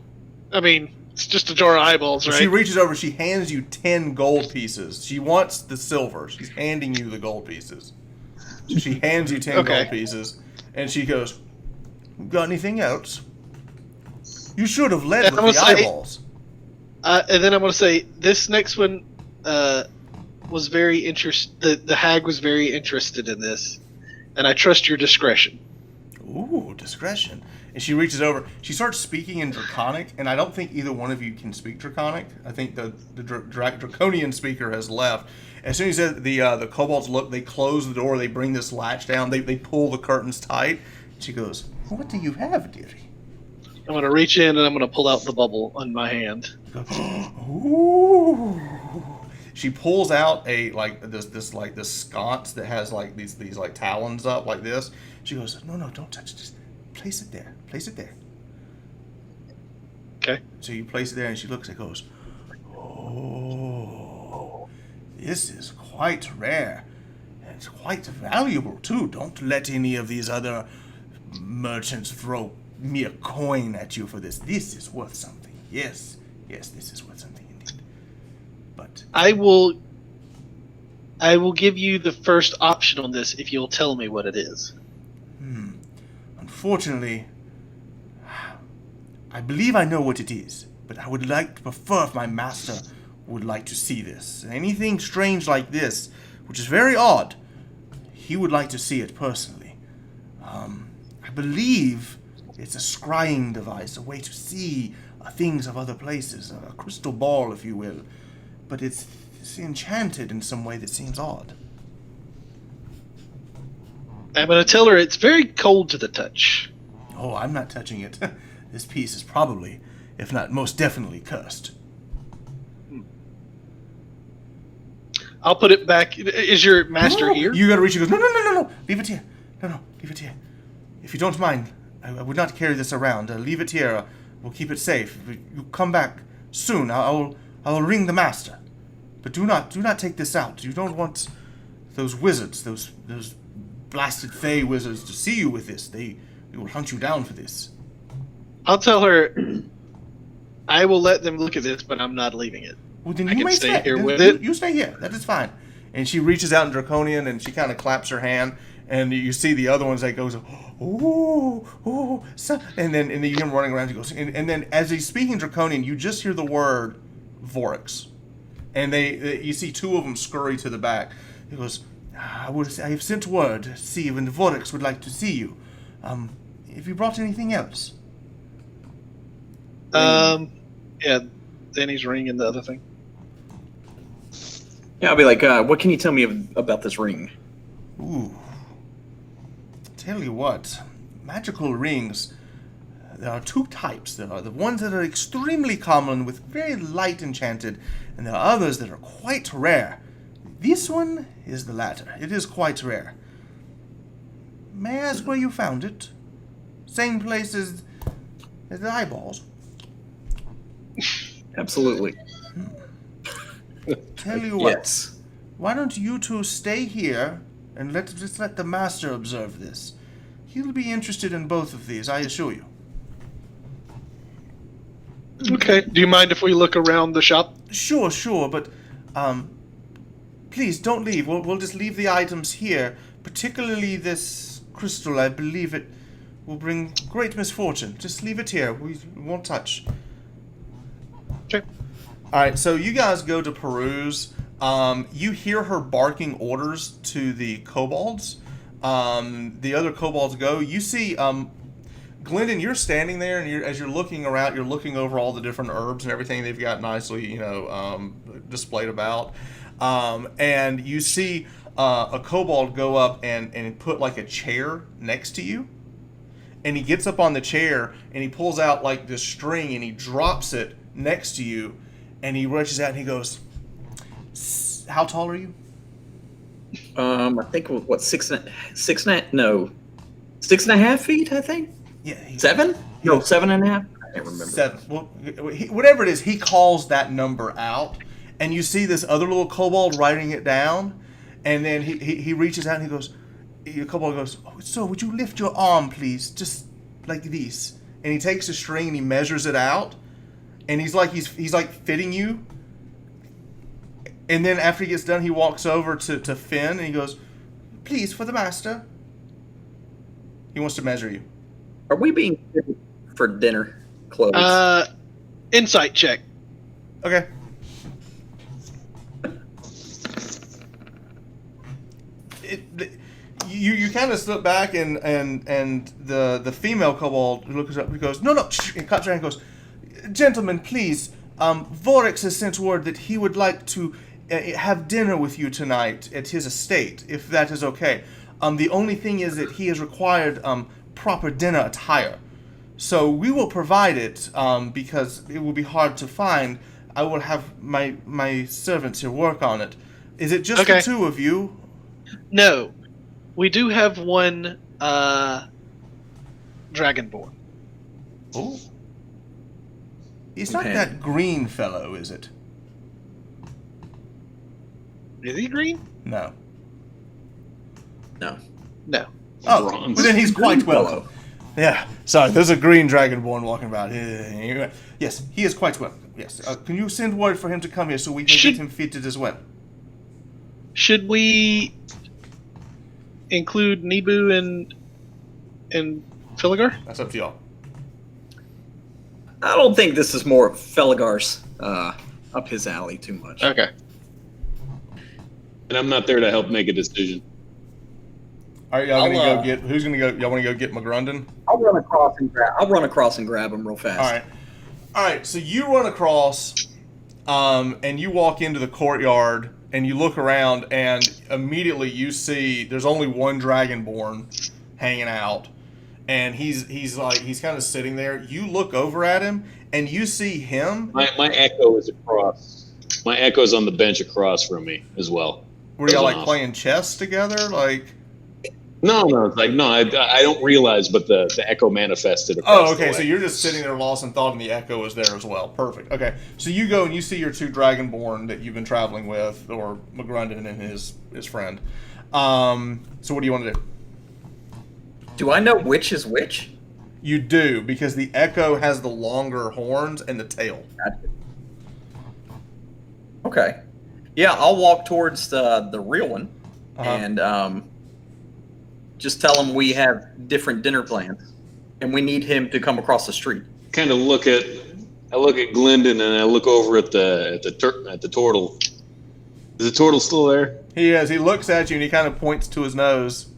I mean, it's just a jar of eyeballs, right? She reaches over, she hands you 10 gold pieces. She wants the silver. She's handing you the gold pieces. So she hands you 10 gold pieces, and she goes, "Got anything else? You should have led with the eyeballs." And then I'm going to say, this next one was very interested. The hag was very interested in this, and I trust your discretion. Ooh, discretion. And she reaches over. She starts speaking in Draconic, and I don't think either one of you can speak Draconic. I think the Draconian speaker has left. As soon as the kobolds look, they close the door. They bring this latch down. They pull the curtains tight. She goes, "What do you have, dearie?" I'm going to reach in and I'm going to pull out the bubble on my hand. Ooh. She pulls out this sconce that has like these like talons up like this. She goes, "No, don't touch it. Just place it there. Place it there." Okay. So you place it there, and she looks and goes, "Oh, this is quite rare, and it's quite valuable too. Don't let any of these other merchants throw mere coin at you for this. This is worth something. Yes, this is worth something indeed. But I will give you the first option on this if you'll tell me what it is. Unfortunately, I believe I know what it is, but I would prefer if my master would like to see this. Anything strange like this, which is very odd, he would like to see it personally. I believe it's a scrying device, a way to see things of other places, a crystal ball, if you will. But it's enchanted in some way that seems odd." I'm going to tell her it's very cold to the touch. "Oh, I'm not touching it. This piece is probably, if not most definitely, cursed." I'll put it back. Is your master here? You gotta reach. He goes, no. Leave it here. No, leave it here. If you don't mind, I would not carry this around. Leave it here. We'll keep it safe. You come back soon. I will ring the master. But do not take this out. You don't want those wizards, those blasted fey wizards, to see you with this. They will hunt you down for this. I'll tell her I will let them look at this, but I'm not leaving it. Well, then I you can may stay here Then with it. You stay here. That is fine. And she reaches out in Draconian, and she kind of claps her hand, and you see the other ones that goes, ooh, and then you hear him running around. He goes, and then as he's speaking Draconian, you just hear the word Vorix, and you see two of them scurry to the back. He goes, I have sent word to see when the Vorix would like to see you. Have you brought anything else? Yeah, Danny's ring and the other thing. Yeah, I'll be like, what can you tell me about this ring? Ooh. Tell you what, magical rings, there are two types. There are the ones that are extremely common with very light enchanted, and there are others that are quite rare. This one is the latter. It is quite rare. May I ask where you found it? Same place as the eyeballs. Absolutely. Tell you what. Yes. Why don't you two stay here and just let the master observe this? He'll be interested in both of these, I assure you. Okay. Do you mind if we look around the shop? Sure, but please don't leave. We'll just leave the items here, particularly this crystal. I believe it will bring great misfortune. Just leave it here. We won't touch. Okay. All right, so you guys go to peruse. You hear her barking orders to the kobolds. The other kobolds go. You see, Glendon, you're standing there, and as you're looking around, you're looking over all the different herbs and everything they've got nicely, displayed about. And you see a kobold go up and put like a chair next to you. And he gets up on the chair and he pulls out like this string and he drops it next to you. And he reaches out and he goes, "How tall are you?" I think what 6.5 feet. I think. Yeah. 7? No, 7.5. I can't remember. 7. Well, whatever it is, he calls that number out, and you see this other little kobold writing it down, and then he reaches out and he goes, the kobold goes, "Oh, so would you lift your arm, please, just like this?" And he takes a string and he measures it out, and he's like fitting you. And then after he gets done, he walks over to Finn and he goes, "Please, for the master." He wants to measure you. Are we being fitted for dinner clothes? Insight check. Okay. you kind of slip back, and the female kobold looks up and goes, no, shh, and cuts around and goes, gentlemen, please, Vorix has sent word that he would like to have dinner with you tonight at his estate, if that is okay. The only thing is that he has required proper dinner attire. So we will provide it because it will be hard to find. I will have my servants here work on it. Is it just the two of you? No. We do have one Dragonborn. Oh. He's not that green fellow, is it? Is he green? No. No. Oh, Bronze. but then he's quite welcome. Yeah, sorry, there's a green dragonborn walking about. Yes, he is quite welcome. Yes, can you send word for him to come here so we can get him fitted as well? Should we include Nebu and Filigar? That's up to y'all. I don't think this is more Feligar's up his alley too much. Okay. And I'm not there to help make a decision. All right, y'all gonna go get? Who's gonna go? Y'all want to go get McGrunden? I'll run across and grab him real fast. All right. So you run across, and you walk into the courtyard, and you look around, and immediately you see there's only one dragonborn hanging out, and he's kind of sitting there. You look over at him, and you see him. My echo is across. My echo's on the bench across from me as well. Were y'all like playing chess together, like? No, it's like I don't realize, but the echo manifested across. Oh, okay. The way. So you're just sitting there lost in thought, and the echo is there as well. Perfect. Okay. So you go and you see your two dragonborn that you've been traveling with, or McGrunden and his friend. So what do you want to do? Do I know which is which? You do, because the echo has the longer horns and the tail. Gotcha. Okay. Yeah, I'll walk towards the real one and just tell him we have different dinner plans and we need him to come across the street. Kind of I look at Glendon and I look over at the turtle. Is the turtle still there? He is. He looks at you and he kind of points to his nose.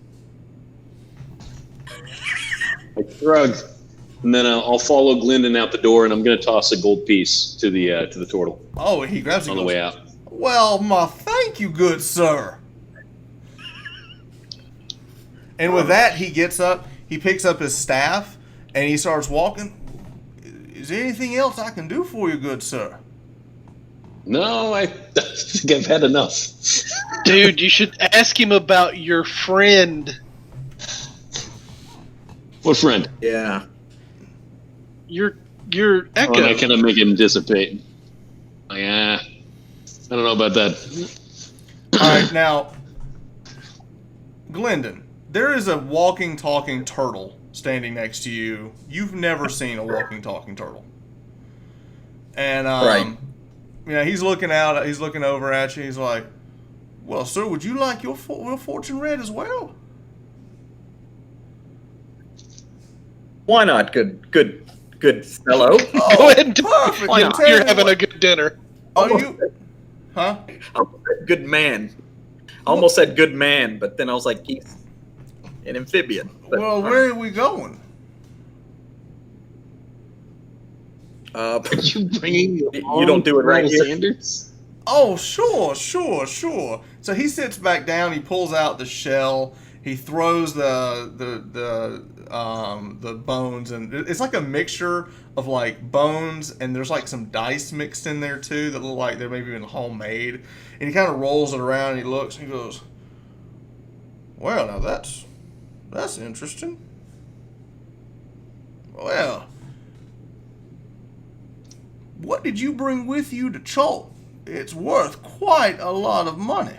I shrug, and then I'll follow Glendon out the door, and I'm going to toss a gold piece to the turtle. Oh, he grabs it on the way out. Well, thank you, good sir. And with that, he gets up, he picks up his staff, and he starts walking. Is there anything else I can do for you, good sir? No, I think I've had enough. Dude, you should ask him about your friend. What friend? Yeah. Your echo. Oh, I kind of make him dissipate. Yeah, I don't know about that. All right, now, Glendon, there is a walking, talking turtle standing next to you. You've never seen a walking, talking turtle. And, right. He's looking out, he's looking over at you, he's like, well, sir, would you like your fortune read as well? Why not? Good fellow. Oh, go ahead and do perfect. it. You're having a good dinner. Oh, you? Huh? Good man. I almost said good man, but then I was like, he's an amphibian. But, well, where are we going? Are you bringing your you don't do it right here. Sanders? Oh, sure. So he sits back down. He pulls out the shell. He throws the bones, and it's like a mixture of like bones, and there's like some dice mixed in there too that look like they're maybe been homemade. And he kind of rolls it around, and he looks, and he goes, "Well, now that's interesting. Well, what did you bring with you to Chult? It's worth quite a lot of money."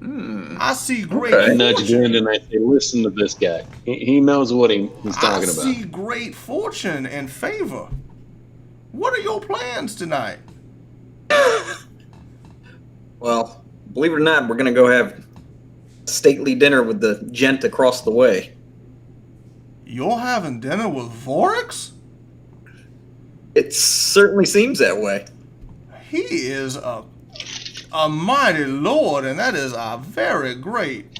I see great I nudge fortune. Glendon and I say, listen to this guy. He knows what he's talking I about. see great fortune and favor. What are your plans tonight? Well, believe it or not, we're going to go have a stately dinner with the gent across the way. You're having dinner with Vorix? It certainly seems that way. He is a mighty lord, and that is a very great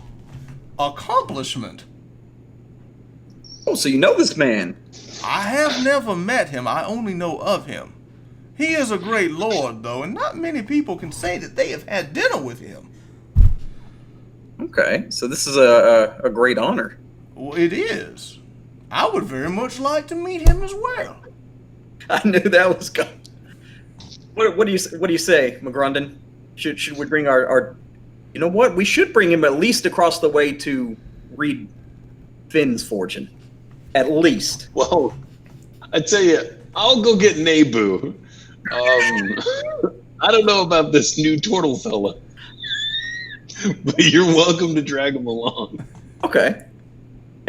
accomplishment. Oh, so you know this man? I have never met him. I only know of him. He is a great lord, though, and not many people can say that they have had dinner with him. Okay, so this is a great honor. Well, it is. I would very much like to meet him as well. I knew that was coming. What do you say, McGrundon? Should we bring our you know what? We should bring him at least across the way to read Finn's fortune. At least. Well, I tell you, I'll go get Nebu. I don't know about this new turtle fella, but you're welcome to drag him along. Okay.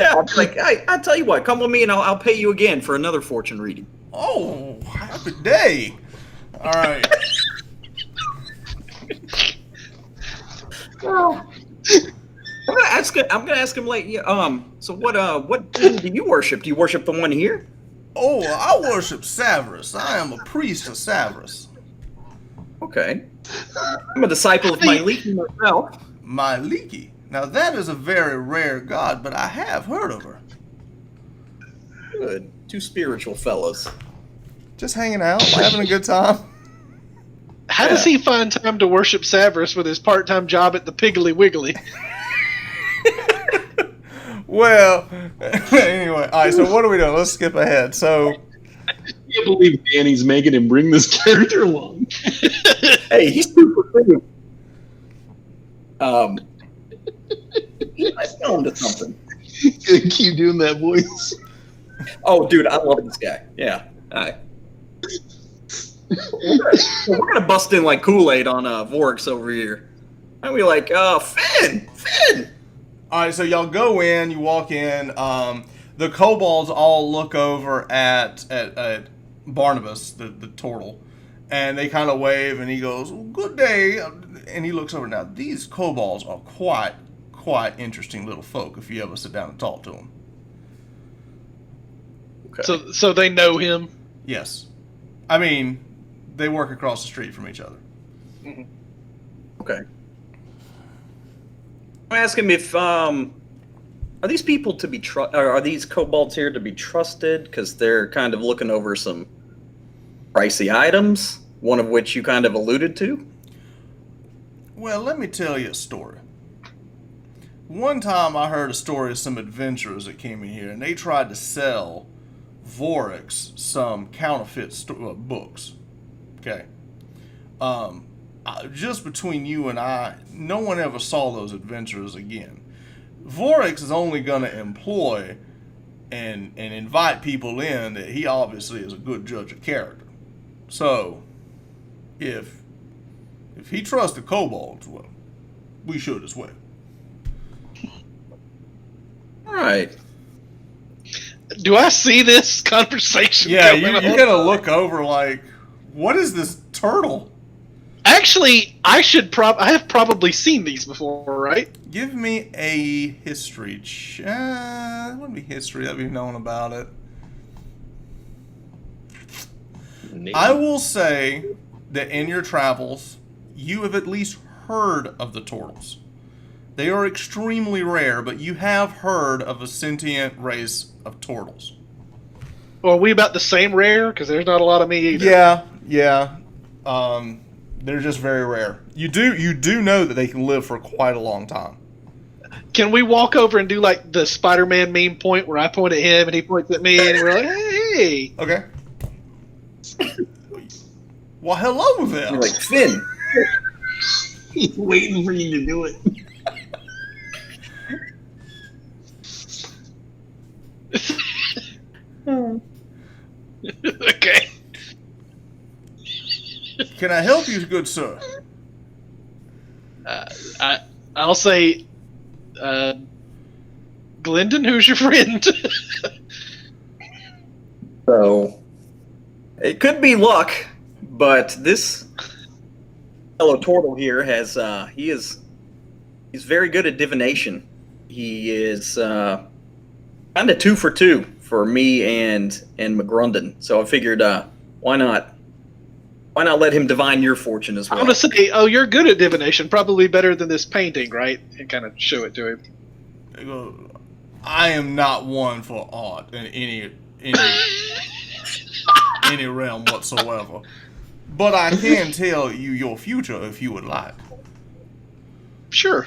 Yeah, I'll be like, I tell you what, come with me and I'll pay you again for another fortune reading. Oh, happy day. All right. I'm gonna ask him like, so what do you worship? Do you worship the one here? Oh, I worship Severus. I am a priest of Severus. Okay. I'm a disciple of Myliki myself. Myliki. Now that is a very rare god, but I have heard of her. Good. Two spiritual fellows. Just hanging out, having a good time. How does he find time to worship Severus with his part-time job at the Piggly Wiggly? Well, anyway, all right, so what are we doing? Let's skip ahead. So, I can't believe Danny's making him bring this character along. Hey, he's super cool. I fell into something. Keep doing that voice. Oh, dude, I love this guy. Yeah. All right. We're gonna bust in like Kool-Aid on Vorix over here. And we like, Finn! all right, so y'all go in, you walk in. The kobolds all look over at Barnabas, the turtle, and they kind of wave, and he goes, "Good day," and he looks over. Now, these kobolds are quite interesting little folk if you ever sit down and talk to them. Okay. So they know him. Yes. I mean, they work across the street from each other. Mm-hmm. Okay. I ask him if are these people to be are these kobolds here to be trusted? Because they're kind of looking over some pricey items, one of which you kind of alluded to. Well, let me tell you a story. One time I heard a story of some adventurers that came in here, and they tried to sell Vorix some counterfeit books. Okay. Just between you and I, no one ever saw those adventurers again. Vorix is only going to employ and invite people in that he obviously is a good judge of character. So, if he trusts the kobolds, well, we should as well. All right. Do I see this conversation? Yeah, going on? you're going to look over like, what is this turtle? Actually, I have probably seen these before, right? Give me a history check. It wouldn't be history. That'd be known about it. I will say that in your travels, you have at least heard of the turtles. They are extremely rare, but you have heard of a sentient race of turtles. Well, are we about the same rare? Because there's not a lot of me either. Yeah. They're just very rare. You do know that they can live for quite a long time. Can we walk over and do like the Spider-Man meme point where I point at him and he points at me and we're like, hey. Okay. Well, hello there. You're like, Finn. He's waiting for you to do it. Okay. Can I help you, good sir? I'll say, Glendon, who's your friend? So, it could be luck, but this fellow turtle here has, he's very good at divination. He is kind of 2 for 2 for me and McGrundon. So I figured, why not let him divine your fortune as well? I'm going to say, oh, you're good at divination. Probably better than this painting, right? And kind of show it to him. He goes, I am not one for art in any realm whatsoever. But I can tell you your future if you would like. Sure.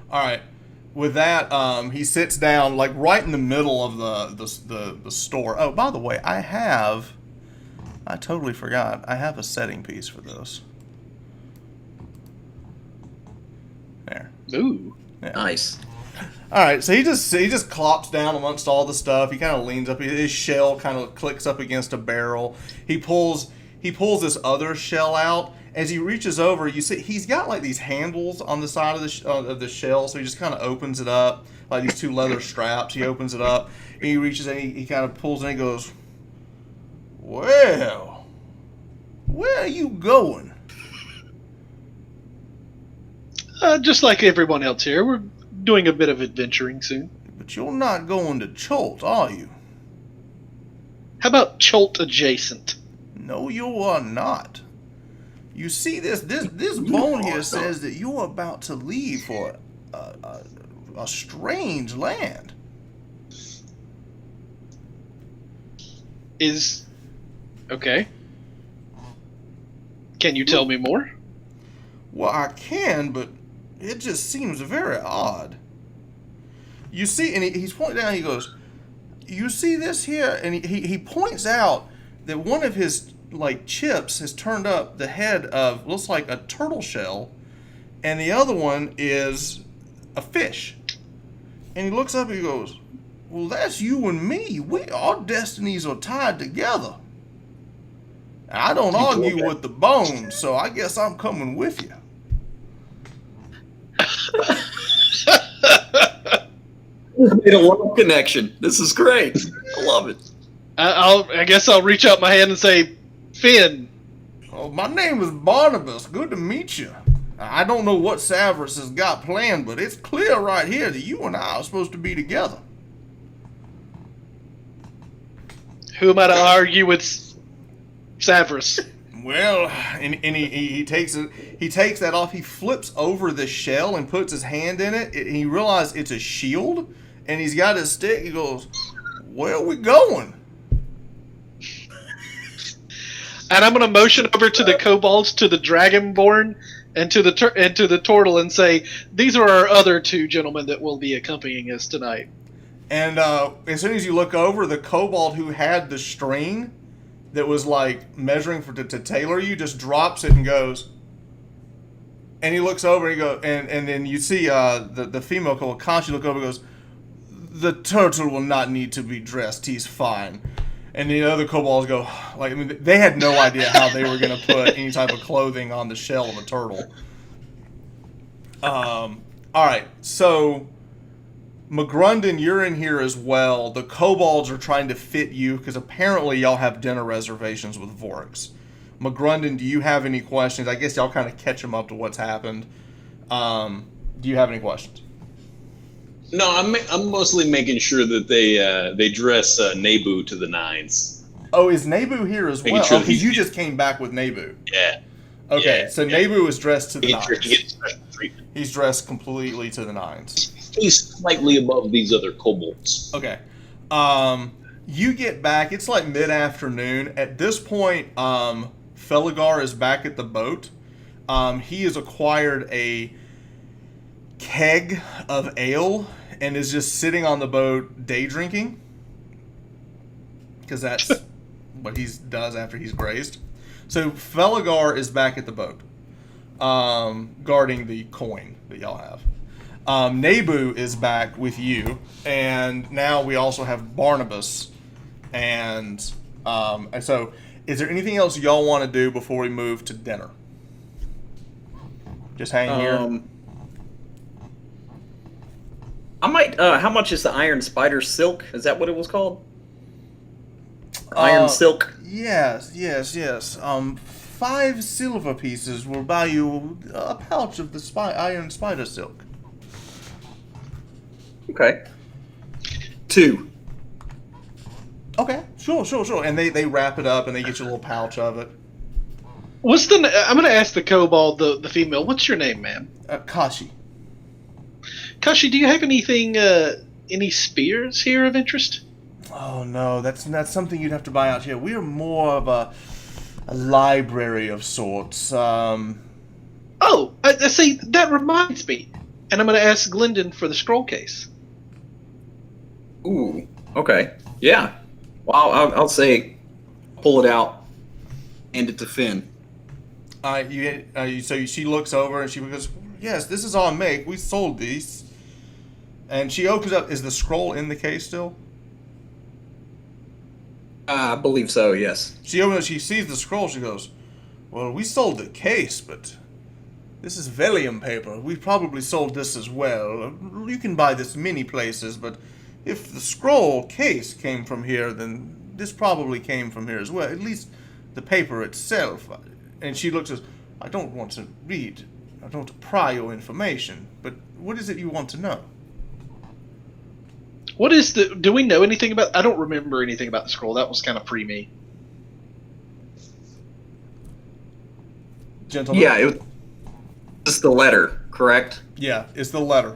All right. With that, he sits down like right in the middle of the store. Oh, by the way, I totally forgot. I have a setting piece for this. There. Ooh. Yeah. Nice. All right, so he just clops down amongst all the stuff. He kind of leans up. His shell kind of clicks up against a barrel. He pulls this other shell out. As he reaches over, you see he's got like these handles on the side of the shell. So he just kind of opens it up, like these two leather straps. He opens it up, and he reaches and he kind of pulls and he goes, "Well, where are you going?" Just like everyone else here, we're doing a bit of adventuring soon. But you're not going to Chult, are you? How about Chult adjacent? No, you are not. You see, this bone here says that you're about to leave for a strange land. Okay. Can you tell me more? Well, I can, but it just seems very odd. You see, and he's pointing down, he goes, you see this here? And he points out that one of his, like, chips has turned up the head of, looks like a turtle shell, and the other one is a fish. And he looks up and he goes, well, that's you and me. Our destinies are tied together. I don't argue with the bones, so I guess I'm coming with you. Made a love connection. This is great. I love it. I guess I'll reach out my hand and say, Finn. Oh, my name is Barnabas. Good to meet you. I don't know what Severus has got planned, but it's clear right here that you and I are supposed to be together. Who am I to argue with Severus? Well, and he takes it. He takes that off. He flips over the shell and puts his hand in it. And he realizes it's a shield, and he's got his stick. He goes, "Where are we going?" And I'm going to motion over to the kobolds, to the dragonborn, and to the turtle, and say, "These are our other two gentlemen that will be accompanying us tonight." And as soon as you look over, the kobold who had the string that was like measuring to tailor you just drops it and goes. And he looks over and he goes, and then you see the female kobold, Kanshi, look over and goes, "The turtle will not need to be dressed. He's fine." And the other kobolds go, like, I mean, they had no idea how they were going to put any type of clothing on the shell of a turtle. All right, so McGrundon, you're in here as well. The kobolds are trying to fit you because apparently y'all have dinner reservations with Vorix. McGrundon, do you have any questions? I guess y'all kind of catch them up to what's happened. Do you have any questions? No, I'm mostly making sure that they dress Nebu to the nines. Oh, is Nebu here as well? Sure Because you just came back with Nebu. Yeah. Okay, yeah, so Nebu is dressed to the Making sure he nines. gets special treatment. He's dressed completely to the nines. He's slightly above these other kobolds. Okay. You get back. It's like mid-afternoon. At this point, Feligar is back at the boat. He has acquired a keg of ale and is just sitting on the boat day drinking. Because that's what he does after he's grazed. So Feligar is back at the boat, guarding the coin that y'all have. Nebu is back with you, and now we also have Barnabas. And so, is there anything else y'all want to do before we move to dinner? Just hang here. I might. How much is the Iron Spider Silk? Is that what it was called? Iron Silk. Yes. 5 silver pieces will buy you a pouch of the Iron Spider Silk. Okay. 2. Okay, sure. And they wrap it up and they get you a little pouch of it. I'm going to ask the kobold, the female, what's your name, ma'am? Kashi. Kashi, do you have anything, any spears here of interest? Oh no, that's something you'd have to buy out here. We are more of a library of sorts. Oh, I see. That reminds me, and I'm going to ask Glendon for the scroll case. Ooh, okay. Yeah. Well, I'll say, pull it out, hand it to Finn. So she looks over and she goes, "Yes, this is our make. We sold these." And she opens up. Is the scroll in the case still? I believe so, yes. She opens. She sees the scroll. She goes, "Well, we sold the case, but this is vellum paper. We probably sold this as well. You can buy this many places, but if the scroll case came from here, then this probably came from here as well. At least the paper itself." And she looks at us, "I don't want to read. I don't want to pry your information, but what is it you want to know?" What is the? Do we know anything about? I don't remember anything about the scroll. That was kind of pre me. Gentlemen? Yeah, it was just the letter, correct? Yeah, it's the letter.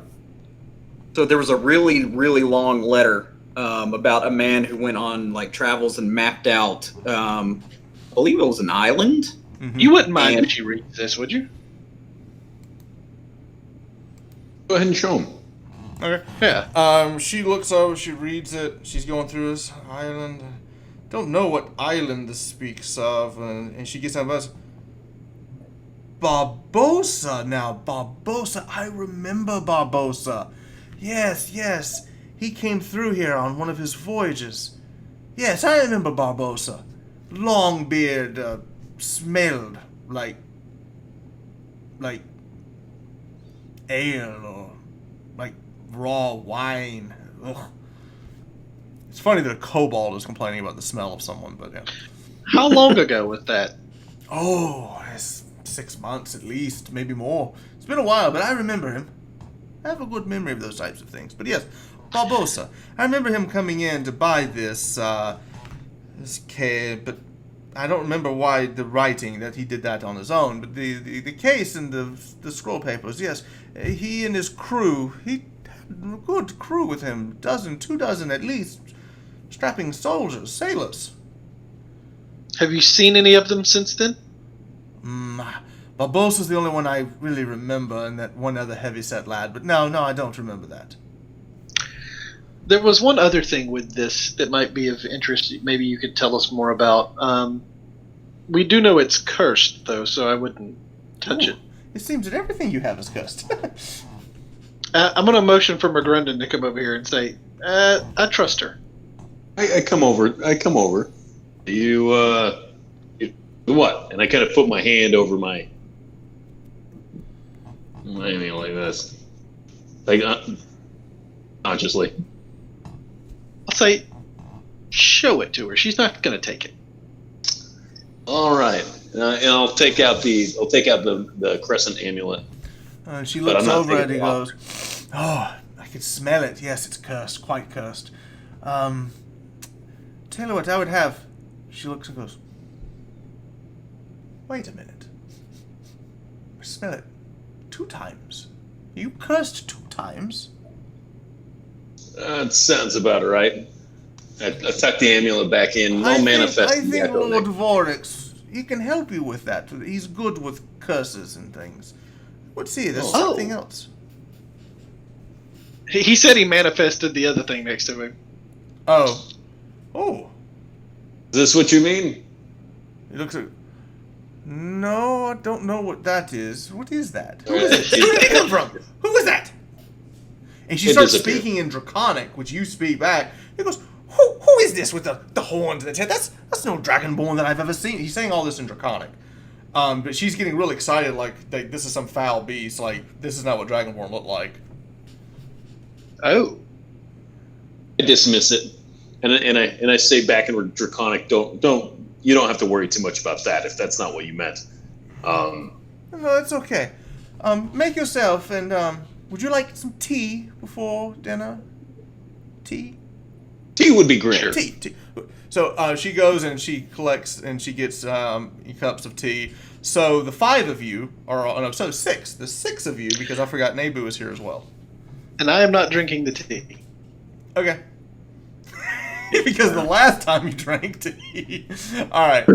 So there was a really, really long letter about a man who went on like travels and mapped out. I believe it was an island. Mm-hmm. You wouldn't mind And- if she reads this, would you? Go ahead and show him. Okay. Yeah. She looks over, she reads it, she's going through this island. Don't know what island this speaks of, and she gets on the bus. Barbosa now, Barbosa. I remember Barbosa. Yes. He came through here on one of his voyages. Yes, I remember Barbosa. Long beard, smelled like ale or like raw wine. Ugh. It's funny that a kobold is complaining about the smell of someone, but yeah. How long ago was that? Oh, it's 6 months at least, maybe more. It's been a while, but I remember him. I have a good memory of those types of things. But yes, Barbosa. I remember him coming in to buy this case, but I don't remember why the writing that he did that on his own. But the case and the scroll papers, yes, he and his crew, he had a good crew with him, 2 dozen at least, strapping soldiers, sailors. Have you seen any of them since then? Barbosa's the only one I really remember, and that one other heavyset lad. But no, I don't remember that. There was one other thing with this that might be of interest. Maybe you could tell us more about. We do know it's cursed, though, so I wouldn't touch it. It seems that everything you have is cursed. I'm going to motion for McGrundon to come over here and say, I trust her. I come over. You what? And I kind of put my hand over my anything like this, like consciously. I'll say, show it to her. She's not going to take it. All right, and I'll take out the crescent amulet. She But looks I'm not over taking and he it off. goes, "Oh, I can smell it. Yes, it's cursed, quite cursed. Tell you what, I would have." She looks and goes, "Wait a minute. I smell it 2 times. You cursed 2 times?" That sounds about right. I tuck the amulet back in. No manifest. I think Lord Vorix, he can help you with that. He's good with curses and things. What's he? There's Oh. something else. He said he manifested the other thing next to him. Oh. Is this what you mean? He looks at. No, I don't know what that is. What is that? Who Yeah, is it? Where did it come from? Who is that? And she It starts disappeared. speaking in Draconic, which you speak back. He goes, Who is this with the horns and its head? That's no dragonborn that I've ever seen. He's saying all this in Draconic. But she's getting really excited, like this is some foul beast. Like, this is not what dragonborn look like. Oh. I dismiss it, and I say back in Draconic, you don't have to worry too much about that if that's not what you meant. No, it's okay. Make yourself, and would you like some tea before dinner? Tea? Tea would be great. Sure. Tea. So she goes and she collects and she gets cups of tea. So the 5 of you are, no, so 6. The 6 of you, because I forgot Nebu is here as well. And I am not drinking the tea. Okay. Because the last time you drank tea. All right.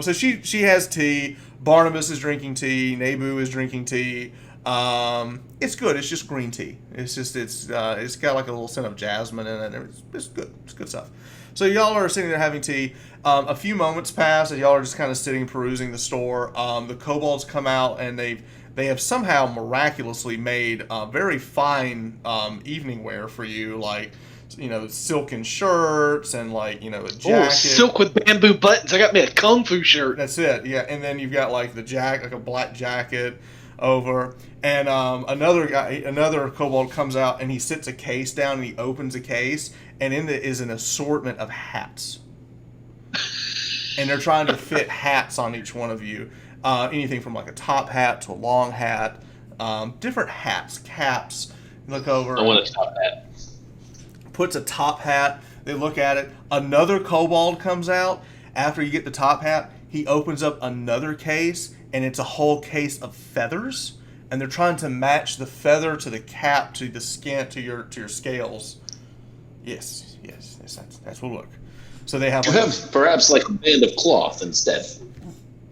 So she has tea. Barnabas is drinking tea. Nebu is drinking tea. It's good. It's just green tea. It's got like a little scent of jasmine in it. It's good. It's good stuff. So y'all are sitting there having tea. A few moments pass, and y'all are just kind of sitting perusing the store. The kobolds come out, and they have somehow miraculously made very fine evening wear for you, like silken shirts and like a jacket. Oh, silk with bamboo buttons. I got me a kung fu shirt. That's it. Yeah, and then you've got like the jacket, like a black jacket over, and another kobold comes out and he sits a case down and he opens a case, and in it is an assortment of hats. And they're trying to fit hats on each one of you. Anything from like a top hat to a long hat, different hats, caps. Look over. I want a top hat. Puts a top hat. They look at it. Another kobold comes out. After you get the top hat, he opens up another case, and it's a whole case of feathers. And they're trying to match the feather to the cap to the skin to your scales. Yes, that's what look. So they have. You have perhaps like a band of cloth instead.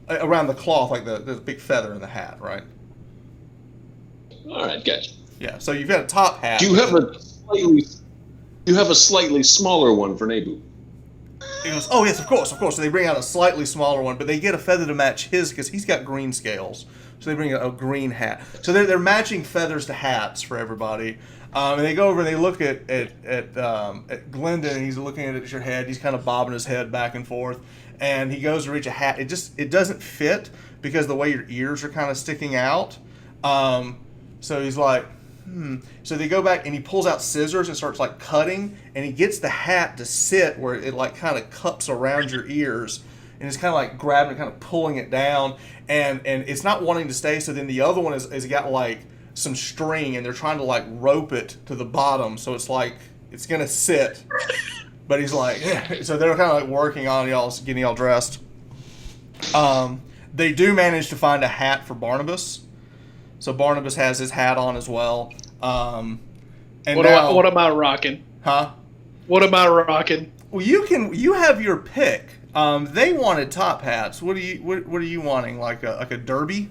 Around the cloth, like the big feather in the hat, right? All right, gotcha. Yeah. So you've got a top hat. Do you have a slightly smaller one for Nebu? He goes, oh yes, of course. So they bring out a slightly smaller one, but they get a feather to match his because he's got green scales. So they bring out a green hat. So they're matching feathers to hats for everybody. And they go over and they look at Glendon, and he's looking at your head. He's kind of bobbing his head back and forth. And he goes to reach a hat. It doesn't fit because the way your ears are kind of sticking out. So he's like, So they go back and he pulls out scissors and starts like cutting, and he gets the hat to sit where it like kind of cups around your ears, and it's kind of like grabbing it, kind of pulling it down, and it's not wanting to stay. So then the other one is got like some string, and they're trying to like rope it to the bottom, so it's like it's gonna sit. But he's like, yeah. So they're kind of like working on y'all, getting y'all dressed. They do manage to find a hat for Barnabas. So Barnabas has his hat on as well. And what am I rocking? Huh? What am I rocking? Well, you have your pick. They wanted top hats. What are you wanting? Like a derby?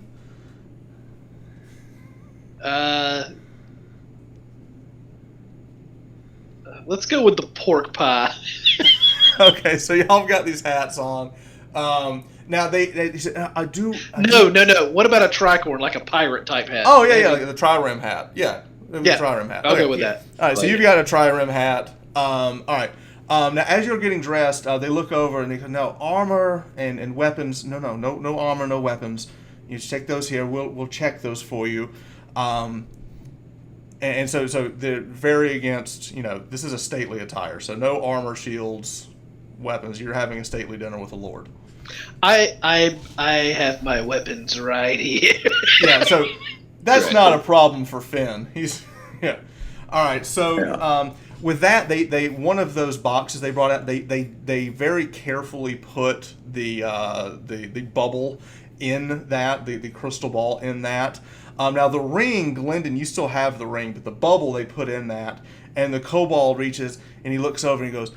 Let's go with the pork pie. Okay, so y'all got these hats on. Now they said, I do. No. What about a tricorn, like a pirate type hat? Oh yeah, like the tri-rim hat. Yeah, tri-rim hat. I'll go with that. All right, so you've got a tri-rim hat. All right. Now as you're getting dressed, they look over and they go, no armor and weapons. No armor, no weapons. You check those here. We'll check those for you. And so they're very against. This is a stately attire, so no armor, shields, weapons. You're having a stately dinner with a lord. I have my weapons right here. Yeah, so that's not a problem for Finn. He's All right, so with that, they one of those boxes they brought out. They very carefully put the bubble in that, the crystal ball in that. Now the ring, Glendon, you still have the ring, but the bubble they put in that, and the kobold reaches and he looks over and he goes,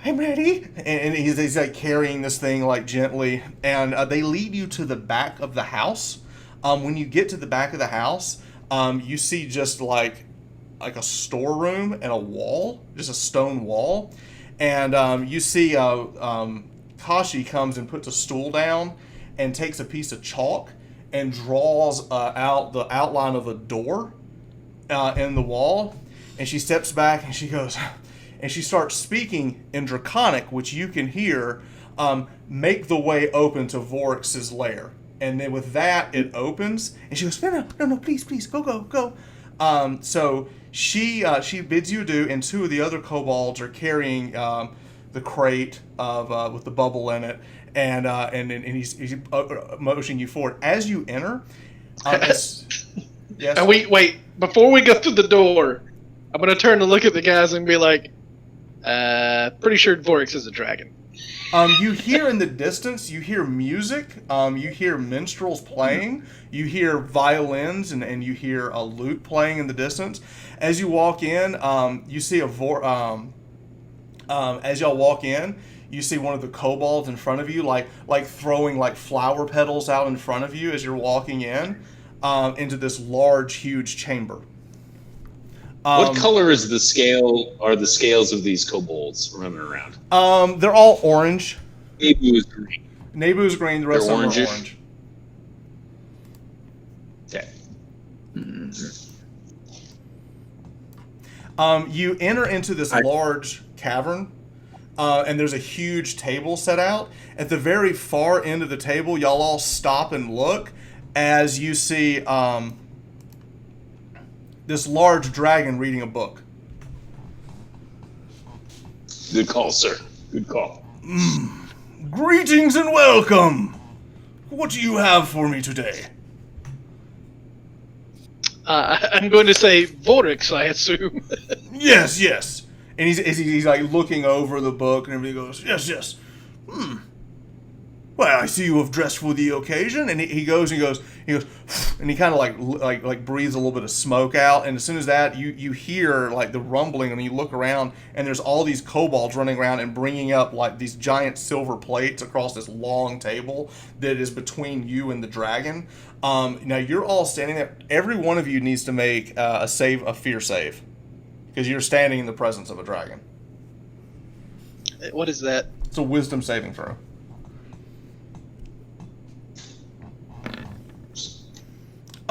I'm ready. And he's like carrying this thing like gently, and they lead you to the back of the house. When you get to the back of the house, you see just like a storeroom and a wall, just a stone wall, and you see Kashi comes and puts a stool down and takes a piece of chalk and draws out the outline of a door in the wall, and she steps back and she goes. And she starts speaking in Draconic, which you can hear, make the way open to Vorix's lair. And then with that, it opens. And she goes, no, please, go. So she bids you adieu, and two of the other kobolds are carrying the crate of with the bubble in it. And he's motioning you forward. As you enter, yes. And wait, before we go through the door, I'm going to turn to look at the guys and be like, pretty sure Vorix is a dragon. You hear in the distance, you hear music, you hear minstrels playing, you hear violins, and you hear a lute playing in the distance. As you walk in, you see as y'all walk in, you see one of the kobolds in front of you, like throwing like flower petals out in front of you as you're walking in into this large, huge chamber. What color is the scale? Are the scales of these kobolds running around? They're all orange. Nebu's green. Nebu's green. The rest They're of them are orangish? orange. Okay. You enter into this large cavern, and there's a huge table set out. At the very far end of the table, y'all all stop and look as you see this large dragon reading a book. Good call, sir. Good call. Greetings and welcome! What do you have for me today? I'm going to say Vorix, I assume. Yes. And he's like looking over the book, and everybody goes, yes. Well, I see you have dressed for the occasion. And he goes, and he kind of like breathes a little bit of smoke out. And as soon as that, you hear like the rumbling, and you look around, and there's all these kobolds running around and bringing up like these giant silver plates across this long table that is between you and the dragon. Now you're all standing there. Every one of you needs to make a fear save, because you're standing in the presence of a dragon. What is that? It's a wisdom saving throw.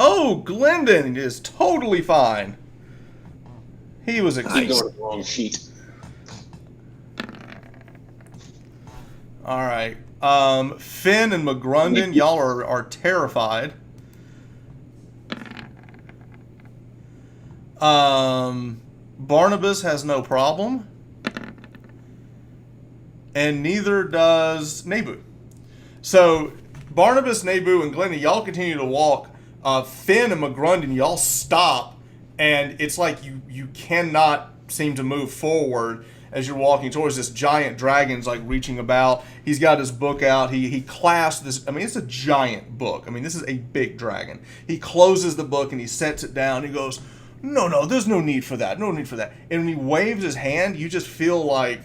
Oh, Glendon is totally fine. He was Keep excited. going to the wrong sheet. All right. Finn and McGrundon, y'all are terrified. Barnabas has no problem. And neither does Nebu. So, Barnabas, Nebu, and Glendon, y'all continue to walk. Finn and McGrundon, y'all stop, and it's like you cannot seem to move forward as you're walking towards this giant dragon's like reaching about. He's got his book out. He clasps this. I mean, it's a giant book. I mean, this is a big dragon. He closes the book and he sets it down. He goes, No, there's no need for that. No need for that. And when he waves his hand, you just feel like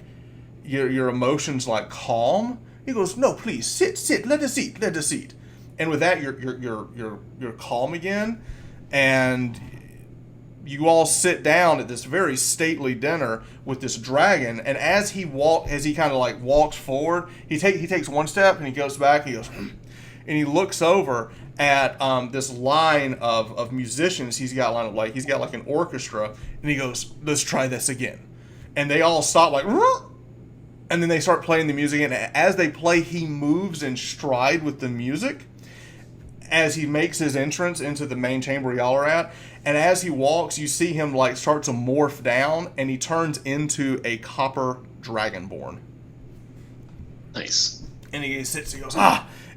your emotions like calm. He goes, No, please sit. Let us eat. And with that, you're calm again, and you all sit down at this very stately dinner with this dragon. And as he kind of like walks forward, he takes one step and he goes back. He goes, and he looks over at this line of musicians. He's got like an orchestra, and he goes, "Let's try this again." And they all stop like, and then they start playing the music. And as they play, he moves in stride with the music as he makes his entrance into the main chamber y'all are at. And as he walks, you see him like start to morph down, and he turns into a copper dragonborn. Nice. And he sits, he goes,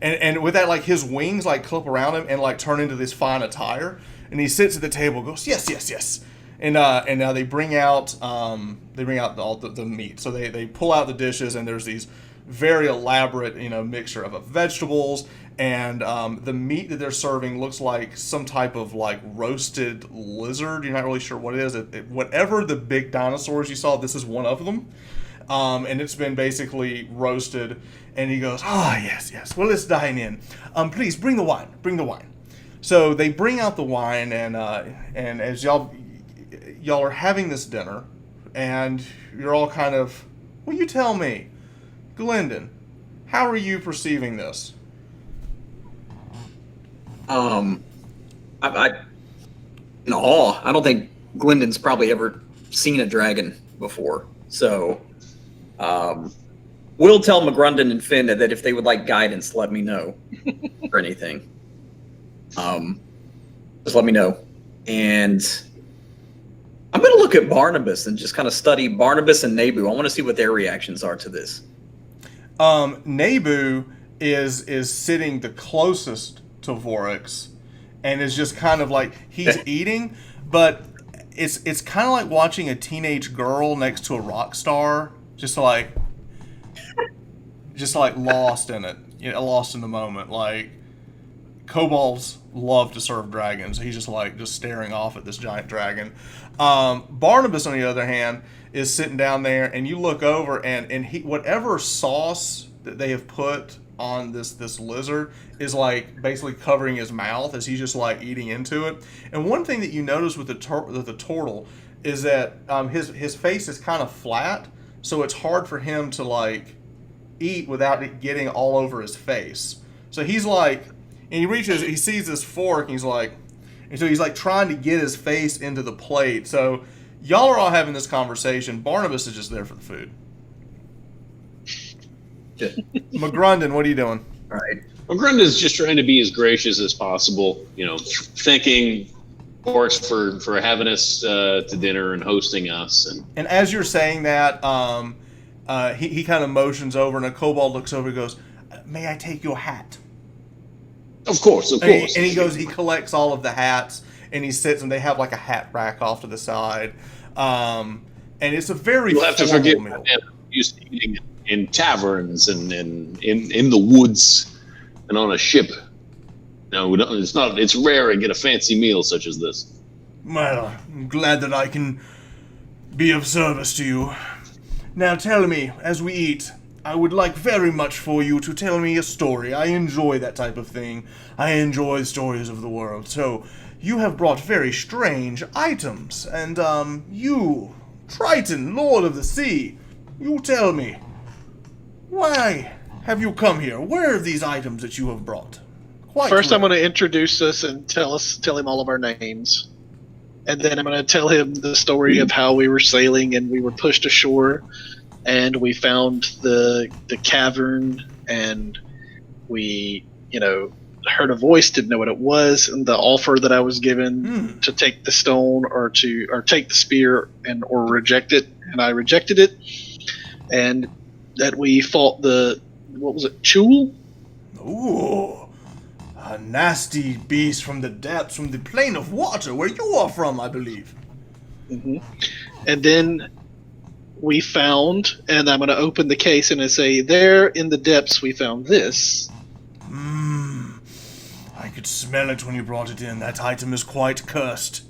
and with that, like his wings like clip around him and like turn into this fine attire. And he sits at the table, goes, yes. And now they bring out all the meat. So they pull out the dishes, and there's these very elaborate, mixture of vegetables, and the meat that they're serving looks like some type of like roasted lizard. You're not really sure what it is. Whatever the big dinosaurs you saw, this is one of them, and it's been basically roasted. And he goes, yes. Well, let's dine in. Please bring the wine. So they bring out the wine, and as y'all are having this dinner, and you're all kind of, well, you tell me, Glendon, how are you perceiving this? I'm in awe. I don't think Glendon's probably ever seen a dragon before. So, we'll tell McGrundon and Finn that if they would like guidance, let me know or anything. Just let me know. And I'm going to look at Barnabas and just kind of study Barnabas and Nebu. I want to see what their reactions are to this. Nebu is sitting the closest to Vorix, and is just kind of like he's eating, but it's kind of like watching a teenage girl next to a rock star, just like just like lost in it, lost in the moment. Like kobolds love to serve dragons. He's just like staring off at this giant dragon. Barnabas, on the other hand, is sitting down there, and you look over, and he, whatever sauce that they have put on this lizard is like basically covering his mouth as he's just like eating into it. And one thing that you notice with the turtle is that his face is kind of flat, so it's hard for him to like eat without it getting all over his face. So he's like, and he sees this fork, and he's like trying to get his face into the plate. So y'all are all having this conversation. Barnabas is just there for the food. McGrundon, what are you doing? All right. McGrundon's just trying to be as gracious as possible, thanking orcs for having us to dinner and hosting us. And as you're saying that, he kind of motions over, and a kobold looks over and goes, "May I take your hat?" Of course. And he goes, he collects all of the hats, and he sits, and they have like a hat rack off to the side. And it's a very You'll have to formal forgive meal. me. I'm used to eating in taverns and in the woods and on a ship. No, it's rare to get a fancy meal such as this. Well, I'm glad that I can be of service to you. Now tell me, as we eat, I would like very much for you to tell me a story. I enjoy that type of thing. I enjoy stories of the world. So, you have brought very strange items, and, you, Triton, Lord of the Sea, you tell me, why have you come here? Where are these items that you have brought? First, I'm going to introduce us and tell him all of our names. And then I'm going to tell him the story of how we were sailing and we were pushed ashore, and we found the cavern, and we, heard a voice, didn't know what it was, and the offer that I was given to take the stone or take the spear or reject it, and I rejected it, and that we fought what was it, Chult? Ooh, a nasty beast from the depths, from the plane of water, where you are from, I believe. Mm-hmm. And then we found, and I'm going to open the case and I say, there in the depths we found this. I could smell it when you brought it in. That item is quite cursed.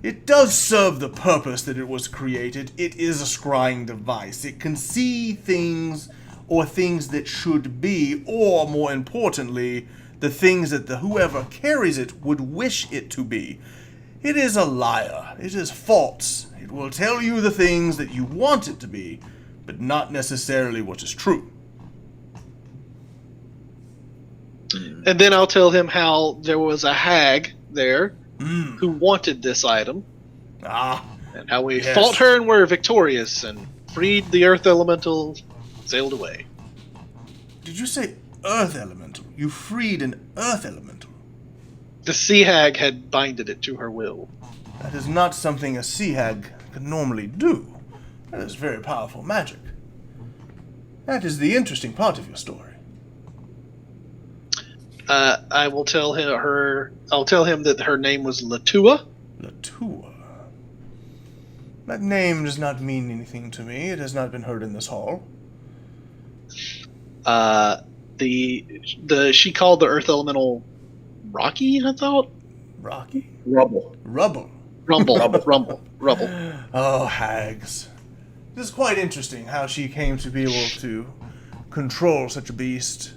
It does serve the purpose that it was created. It is a scrying device. It can see things, or things that should be, or more importantly, the things that whoever carries it would wish it to be. It is a liar. It is false. It will tell you the things that you want it to be, but not necessarily what is true. And then I'll tell him how there was a hag there who wanted this item. And how we fought her and were victorious and freed the earth elemental, sailed away. Did you say earth elemental? You freed an earth elemental? The sea hag had binded it to her will. That is not something a sea hag can normally do. That is very powerful magic. That is the interesting part of your story. I will tell him I'll tell him that her name was Latua. Latua. That name does not mean anything to me. It has not been heard in this hall. She called the earth elemental Rocky, I thought? Rocky? Rubble. Rumble. Rumble. Oh, hags. It is quite interesting how she came to be able to control such a beast.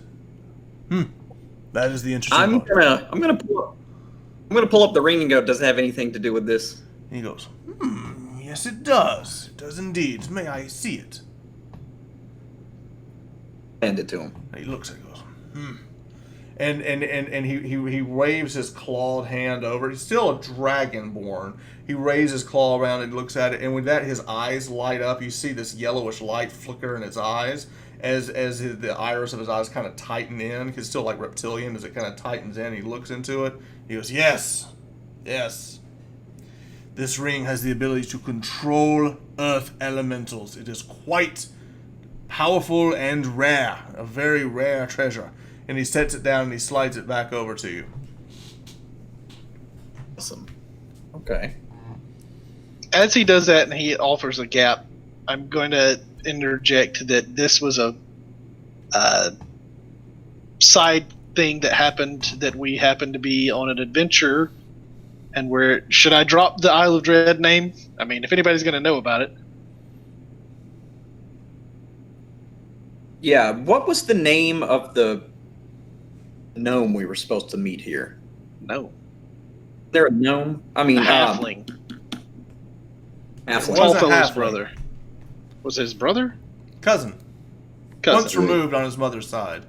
That is the interesting part. I'm gonna pull up the ring and go, does it have anything to do with this? And he goes, yes it does. It does indeed. May I see it? Hand it to him. He looks at it and goes, And he waves his clawed hand over. He's still a dragonborn. He raises his claw around and looks at it, and with that his eyes light up. You see this yellowish light flicker in its eyes as the iris of his eyes kind of tighten in. He's still like reptilian as it kind of tightens in. He looks into it. He goes, yes. This ring has the ability to control earth elementals. It is quite powerful and rare. A very rare treasure. And he sets it down and he slides it back over to you. Awesome. Okay. As he does that and he offers a gap, I'm going to interject that this was a side thing that happened, that we happened to be on an adventure, and where should I drop the Isle of Dread name? I mean, if anybody's going to know about it. Yeah, what was the name of the gnome we were supposed to meet here? No. Is there a gnome? I mean, Halfling. Was halfling. Tall a fellow's halfling. brother. Was it his brother? Cousin. Cousin. Once removed on his mother's side.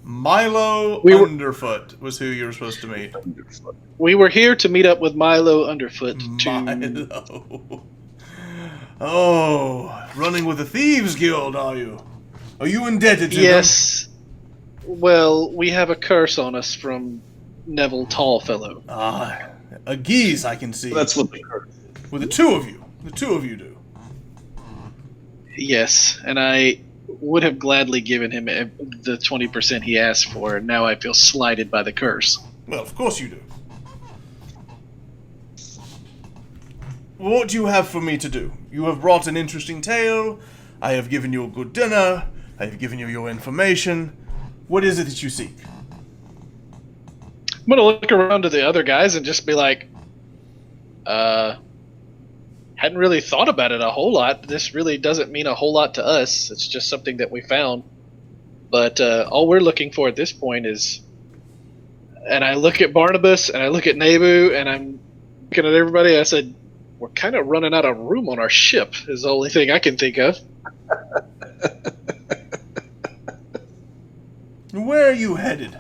Milo We were- Underfoot was who you were supposed to meet. We were here to meet up with Milo Underfoot to... Milo. Oh, running with the Thieves Guild, are you? Are you indebted to them? Yes. Well, we have a curse on us from Neville Tallfellow. Ah, a geese I can see. That's what the curse. With the two of you. The two of you do. Yes, and I would have gladly given him the 20% he asked for. Now I feel slighted by the curse. Well, of course you do. What do you have for me to do? You have brought an interesting tale. I have given you a good dinner. I have given you your information. What is it that you seek? I'm gonna look around to the other guys and just be like, hadn't really thought about it a whole lot. This really doesn't mean a whole lot to us. It's just something that we found. But all we're looking for at this point is... And I look at Barnabas, and I look at Nebu, and I'm looking at everybody. I said, we're kind of running out of room on our ship, is the only thing I can think of. Where are you headed?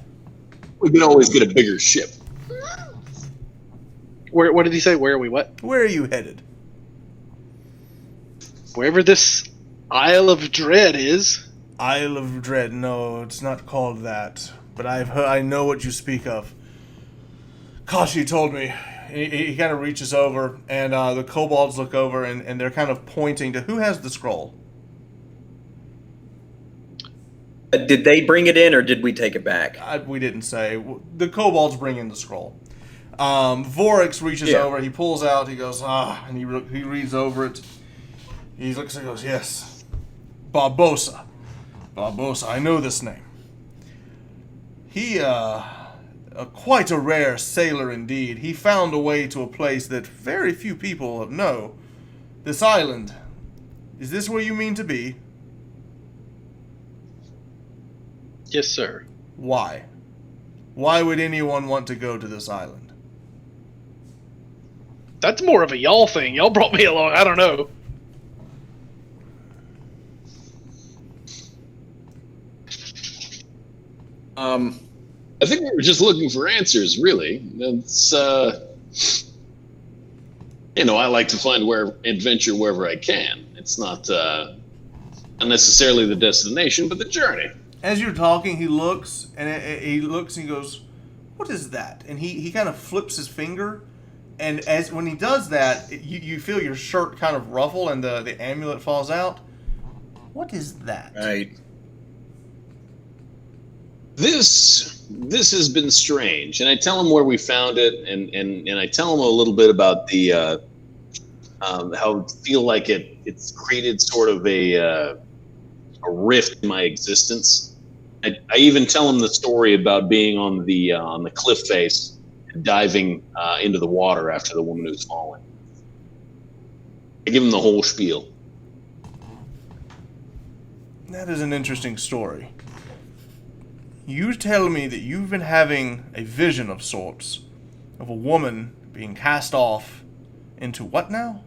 We can always get a bigger ship. What did he say? Where are we what? Where are you headed? Wherever this Isle of Dread is. Isle of Dread. No, it's not called that. But I know what you speak of. Kashi told me. He kind of reaches over, and the kobolds look over, and they're kind of pointing to who has the scroll. Did they bring it in, or did we take it back? We didn't say. The kobolds bring in the scroll. Vorix reaches over, he pulls out, he goes, and he reads over it. He looks and goes, yes. Barbosa. Barbosa, I know this name. He, quite a rare sailor indeed. He found a way to a place that very few people know. This island. Is this where you mean to be? Yes, sir. Why? Why would anyone want to go to this island? That's more of a y'all thing. Y'all brought me along. I don't know. I think we were just looking for answers, really. It's, I like to find adventure wherever I can. It's not necessarily the destination, but the journey. As you're talking, he looks, and he goes, what is that? And he kind of flips his finger, and when he does that, you feel your shirt kind of ruffle, and the amulet falls out. What is that? Right. This has been strange, and I tell him where we found it, and I tell him a little bit about the how I feel like it's created sort of a rift in my existence. I even tell him the story about being on the cliff face and diving into the water after the woman who's fallen. I give him the whole spiel. That is an interesting story. You tell me that you've been having a vision of sorts of a woman being cast off into what now?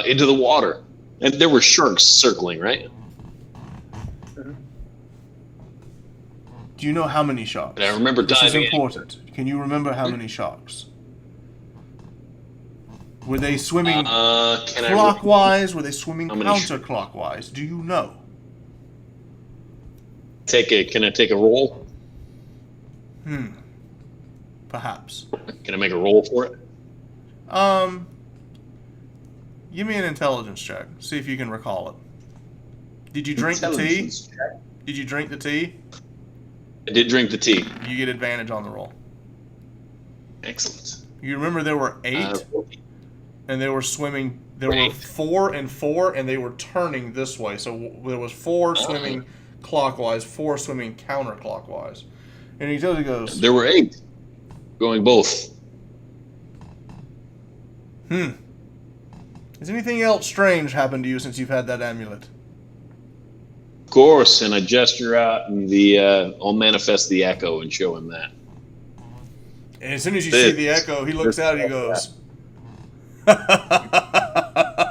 Into the water. And there were sharks circling, right? Do you know how many sharks? And I remember This is diving in. important. Can you remember how many sharks? Were they swimming clockwise? Were they swimming How many counterclockwise? Do you know? Can I take a roll? Perhaps. Can I make a roll for it? Give me an intelligence check. See if you can recall it. Did you drink the tea? Intelligence check. Did you drink the tea? I did drink the tea. You get advantage on the roll. Excellent. You remember there were 8, and they were swimming there were Right. 4 and 4, and they were turning this way. So there was 4 swimming clockwise, 4 swimming counterclockwise. And he totally goes, There were 8 going both. Has anything else strange happened to you since you've had that amulet? Of course, and I gesture out, and I'll manifest the echo and show him that. And as soon as you see the echo, he looks out and he goes,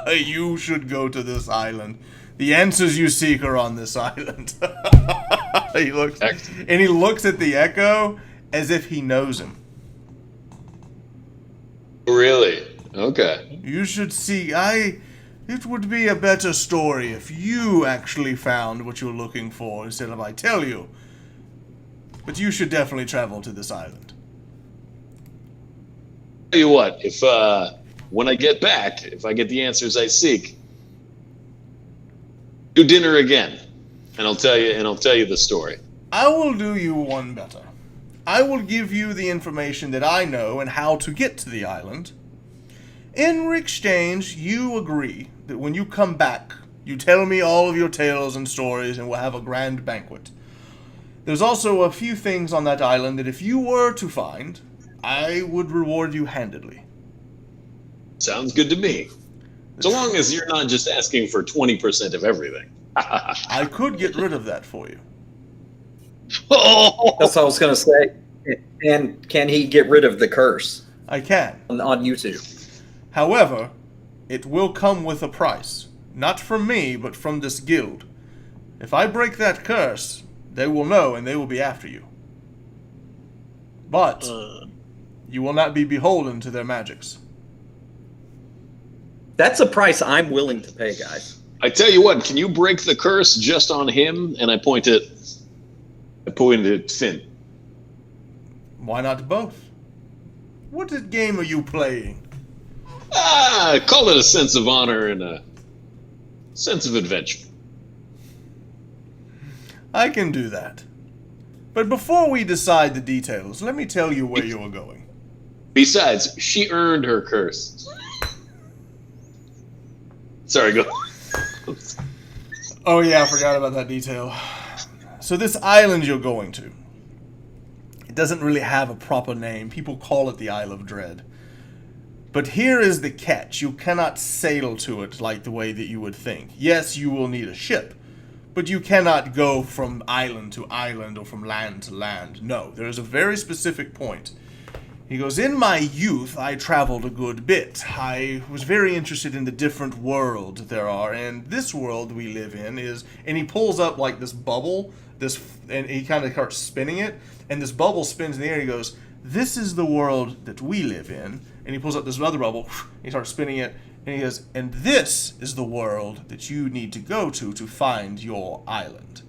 you should go to this island. The answers you seek are on this island. He looks at the echo as if he knows him. Really? Okay. You should see. It would be a better story if you actually found what you're looking for instead of I tell you. But you should definitely travel to this island. Tell you what, if when I get back, if I get the answers I seek, do dinner again, and I'll tell you the story. I will do you one better. I will give you the information that I know and how to get to the island. In exchange, you agree that when you come back, you tell me all of your tales and stories and we'll have a grand banquet. There's also a few things on that island that if you were to find, I would reward you handedly. Sounds good to me. So long as you're not just asking for 20% of everything. I could get rid of that for you. That's what I was going to say. And can he get rid of the curse I can. on YouTube? However, it will come with a price. Not from me, but from this guild. If I break that curse, they will know and they will be after you. But you will not be beholden to their magics. That's a price I'm willing to pay, guys. I tell you what, can you break the curse just on him? And I point at Finn. Why not both? What game are you playing? Call it a sense of honor and a sense of adventure. I can do that. But before we decide the details, let me tell you where you are going. Besides, she earned her curse. Sorry, go. Oh yeah, I forgot about that detail. So this island you're going to, it doesn't really have a proper name. People call it the Isle of Dread. But here is the catch. You cannot sail to it like the way that you would think. Yes, you will need a ship, but you cannot go from island to island or from land to land. No, there is a very specific point. He goes, in my youth, I traveled a good bit. I was very interested in the different worlds there are, and this world we live in is, and he pulls up like this bubble, and he kind of starts spinning it, and this bubble spins in the air. He goes, this is the world that we live in, and he pulls up this other bubble, he starts spinning it, and he goes, and this is the world that you need to go to find your island.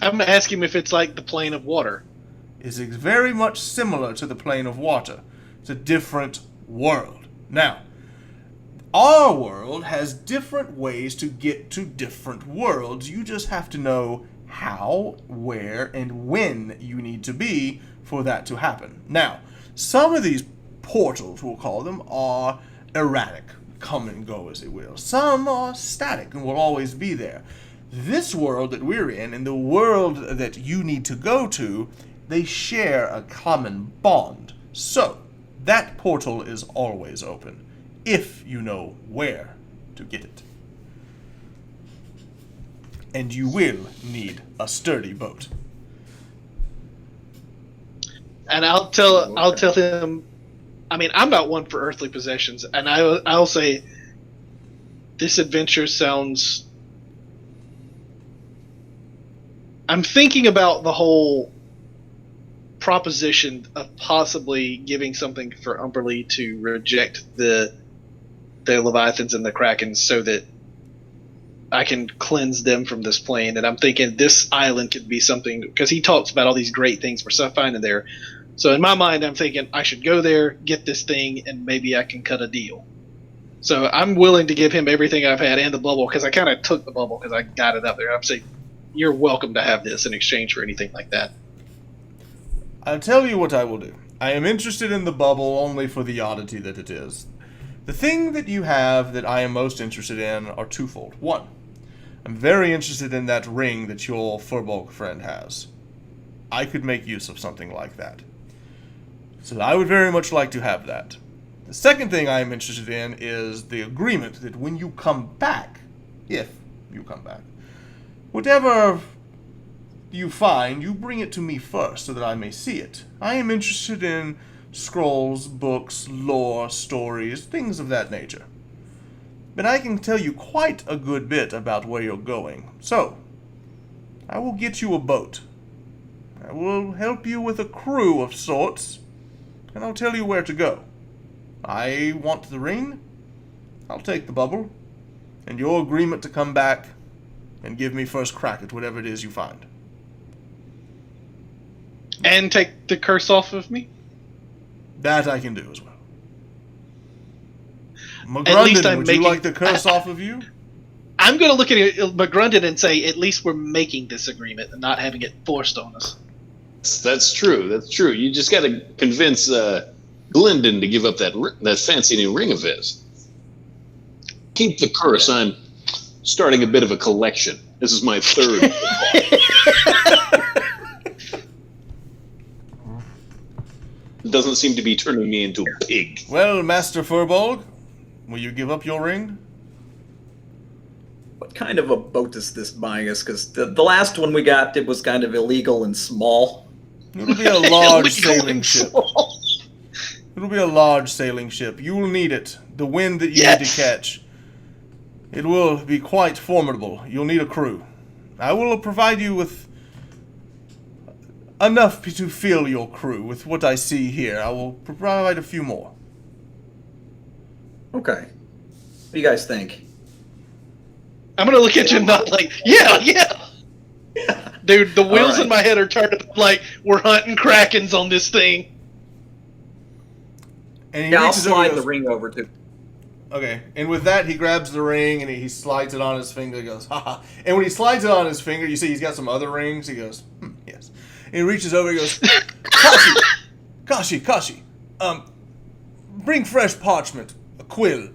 I'm gonna ask him if it's like the plane of water. Is very much similar to the plane of water. It's a different world. Now, our world has different ways to get to different worlds. You just have to know how, where, and when you need to be for that to happen. Now, some of these portals, we'll call them, are erratic, come and go as they will. Some are static and will always be there. This world that we're in and the world that you need to go to, they share a common bond. So, that portal is always open, if you know where to get it. And you will need a sturdy boat. And I'll tell him. I mean, I'm not one for earthly possessions, and I'll say this adventure sounds. I'm thinking about the whole proposition of possibly giving something for Umberlee to reject the Leviathans and the Krakens so that I can cleanse them from this plane. And I'm thinking this island could be something, because he talks about all these great things we're finding there. So in my mind, I'm thinking I should go there, get this thing, and maybe I can cut a deal. So I'm willing to give him everything I've had and the bubble, because I kind of took the bubble because I got it up there. I'm saying, you're welcome to have this in exchange for anything like that. I'll tell you what I will do. I am interested in the bubble only for the oddity that it is. The thing that you have that I am most interested in are twofold. One, I'm very interested in that ring that your Furbolg friend has. I could make use of something like that. So I would very much like to have that. The second thing I am interested in is the agreement that when you come back, if you come back, whatever you find, you bring it to me first so that I may see it. I am interested in scrolls, books, lore, stories, things of that nature. But I can tell you quite a good bit about where you're going. So, I will get you a boat. I will help you with a crew of sorts, and I'll tell you where to go. I want the ring, I'll take the bubble, and your agreement to come back and give me first crack at whatever it is you find. And take the curse off of me? That I can do as well. At least McGrundon, I'm would making- you like the curse off of you? I'm going to look at McGrundon and say, at least we're making this agreement and not having it forced on us. That's true. That's true. You just got to convince Glendon to give up that fancy new ring of his. Keep the curse. I'm starting a bit of a collection. This is my third. It doesn't seem to be turning me into a pig. Well, Master Furbolg, will you give up your ring? What kind of a boat is this buying us? Because the last one we got, it was kind of illegal and small. It'll be a large Illegal sailing and ship. small. It'll be a large sailing ship. You will need it. The wind that you need to catch. It will be quite formidable. You'll need a crew. I will provide you with enough to fill your crew with what I see here. I will provide a few more. Okay. What do you guys think? I'm going to look at you not like, yeah. Dude, the wheels Alright. in my head are turning like we're hunting krakens on this thing. And he Yeah, I'll reaches over slide and the goes, ring over to. okay, and with that, he grabs the ring and he slides it on his finger. He goes, haha. And when he slides it on his finger, you see he's got some other rings. He goes, yes. And he reaches over and he goes, Kashi, bring fresh parchment, a quill.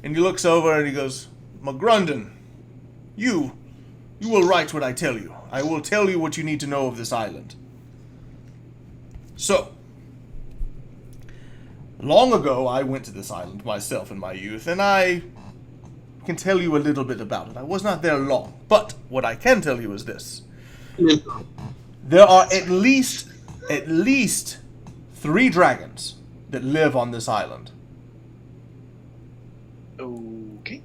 And he looks over and he goes, McGrundon, you will write what I tell you. I will tell you what you need to know of this island. So, long ago, I went to this island myself in my youth, and I can tell you a little bit about it. I was not there long, but what I can tell you is this. There are at least 3 dragons that live on this island. Okay.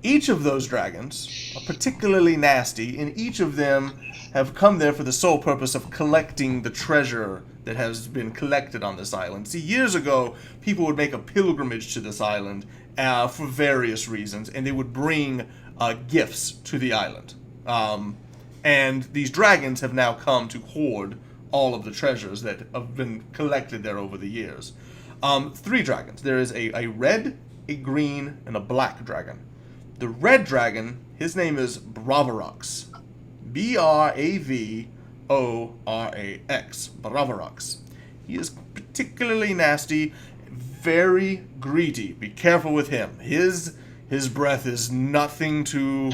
Each of those dragons are particularly nasty, and each of them have come there for the sole purpose of collecting the treasure that has been collected on this island. See, years ago, people would make a pilgrimage to this island for various reasons, and they would bring gifts to the island. And these dragons have now come to hoard all of the treasures that have been collected there over the years. 3 dragons. There is a red, a green, and a black dragon. The red dragon, his name is Bravorax. Bravorax. Bravorax. He is particularly nasty, very greedy. Be careful with him. His breath is nothing to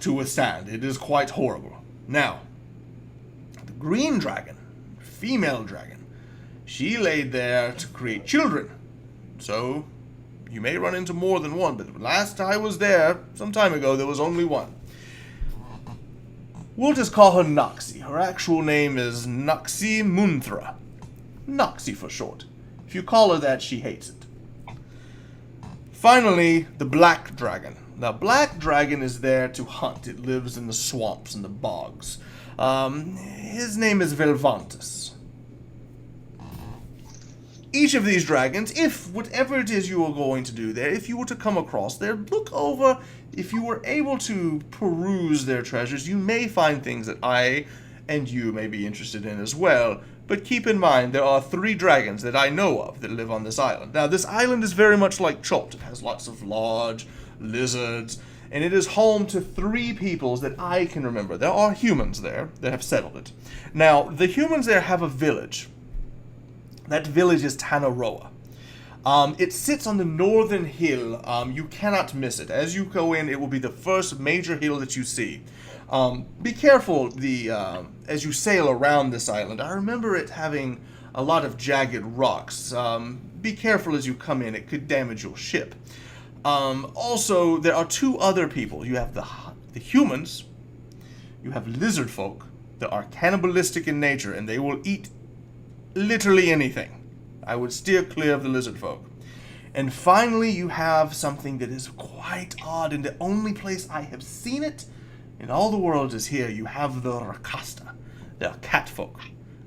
withstand. It is quite horrible. Now, the green dragon, female dragon, she laid there to create children. So, you may run into more than one, but last I was there, some time ago, there was only one. We'll just call her Noxie. Her actual name is Noxie Munthra. Noxie for short. If you call her that, she hates it. Finally, the black dragon. Now, black dragon is there to hunt. It lives in the swamps and the bogs. His name is Velvantus. Each of these dragons, if whatever it is you are going to do there, if you were to come across there, look over. If you were able to peruse their treasures, you may find things that I and you may be interested in as well. But keep in mind, there are 3 dragons that I know of that live on this island. Now, this island is very much like Chult. It has lots of large lizards, and it is home to 3 peoples that I can remember. There are humans there that have settled it. Now, the humans there have a village. That village is Tanaroa. It sits on the northern hill. You cannot miss it. As you go in, it will be the first major hill that you see. Be careful as you sail around this island. I remember it having a lot of jagged rocks. Be careful as you come in. It could damage your ship. Also, there are two other people. You have the humans. You have lizard folk that are cannibalistic in nature, and they will eat literally anything. I would steer clear of the lizard folk. And finally, you have something that is quite odd, and the only place I have seen it in all the world is here. You have the Rakasta. They are cat folk.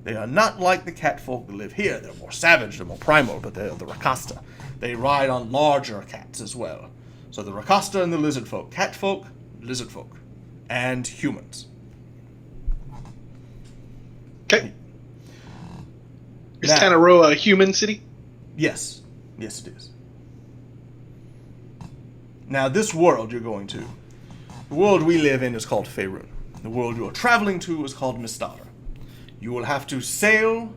They are not like the cat folk that live here. They're more savage, they're more primal, but they are the Rakasta. They ride on larger cats as well. So the Rakasta and the lizard folk. Cat folk, lizard folk, and humans. Okay. Is Now- Tanaroa a human city? Yes. Yes, it is. Now, this world you're going to, the world we live in is called Faerun. The world you are traveling to is called Mystara. You will have to sail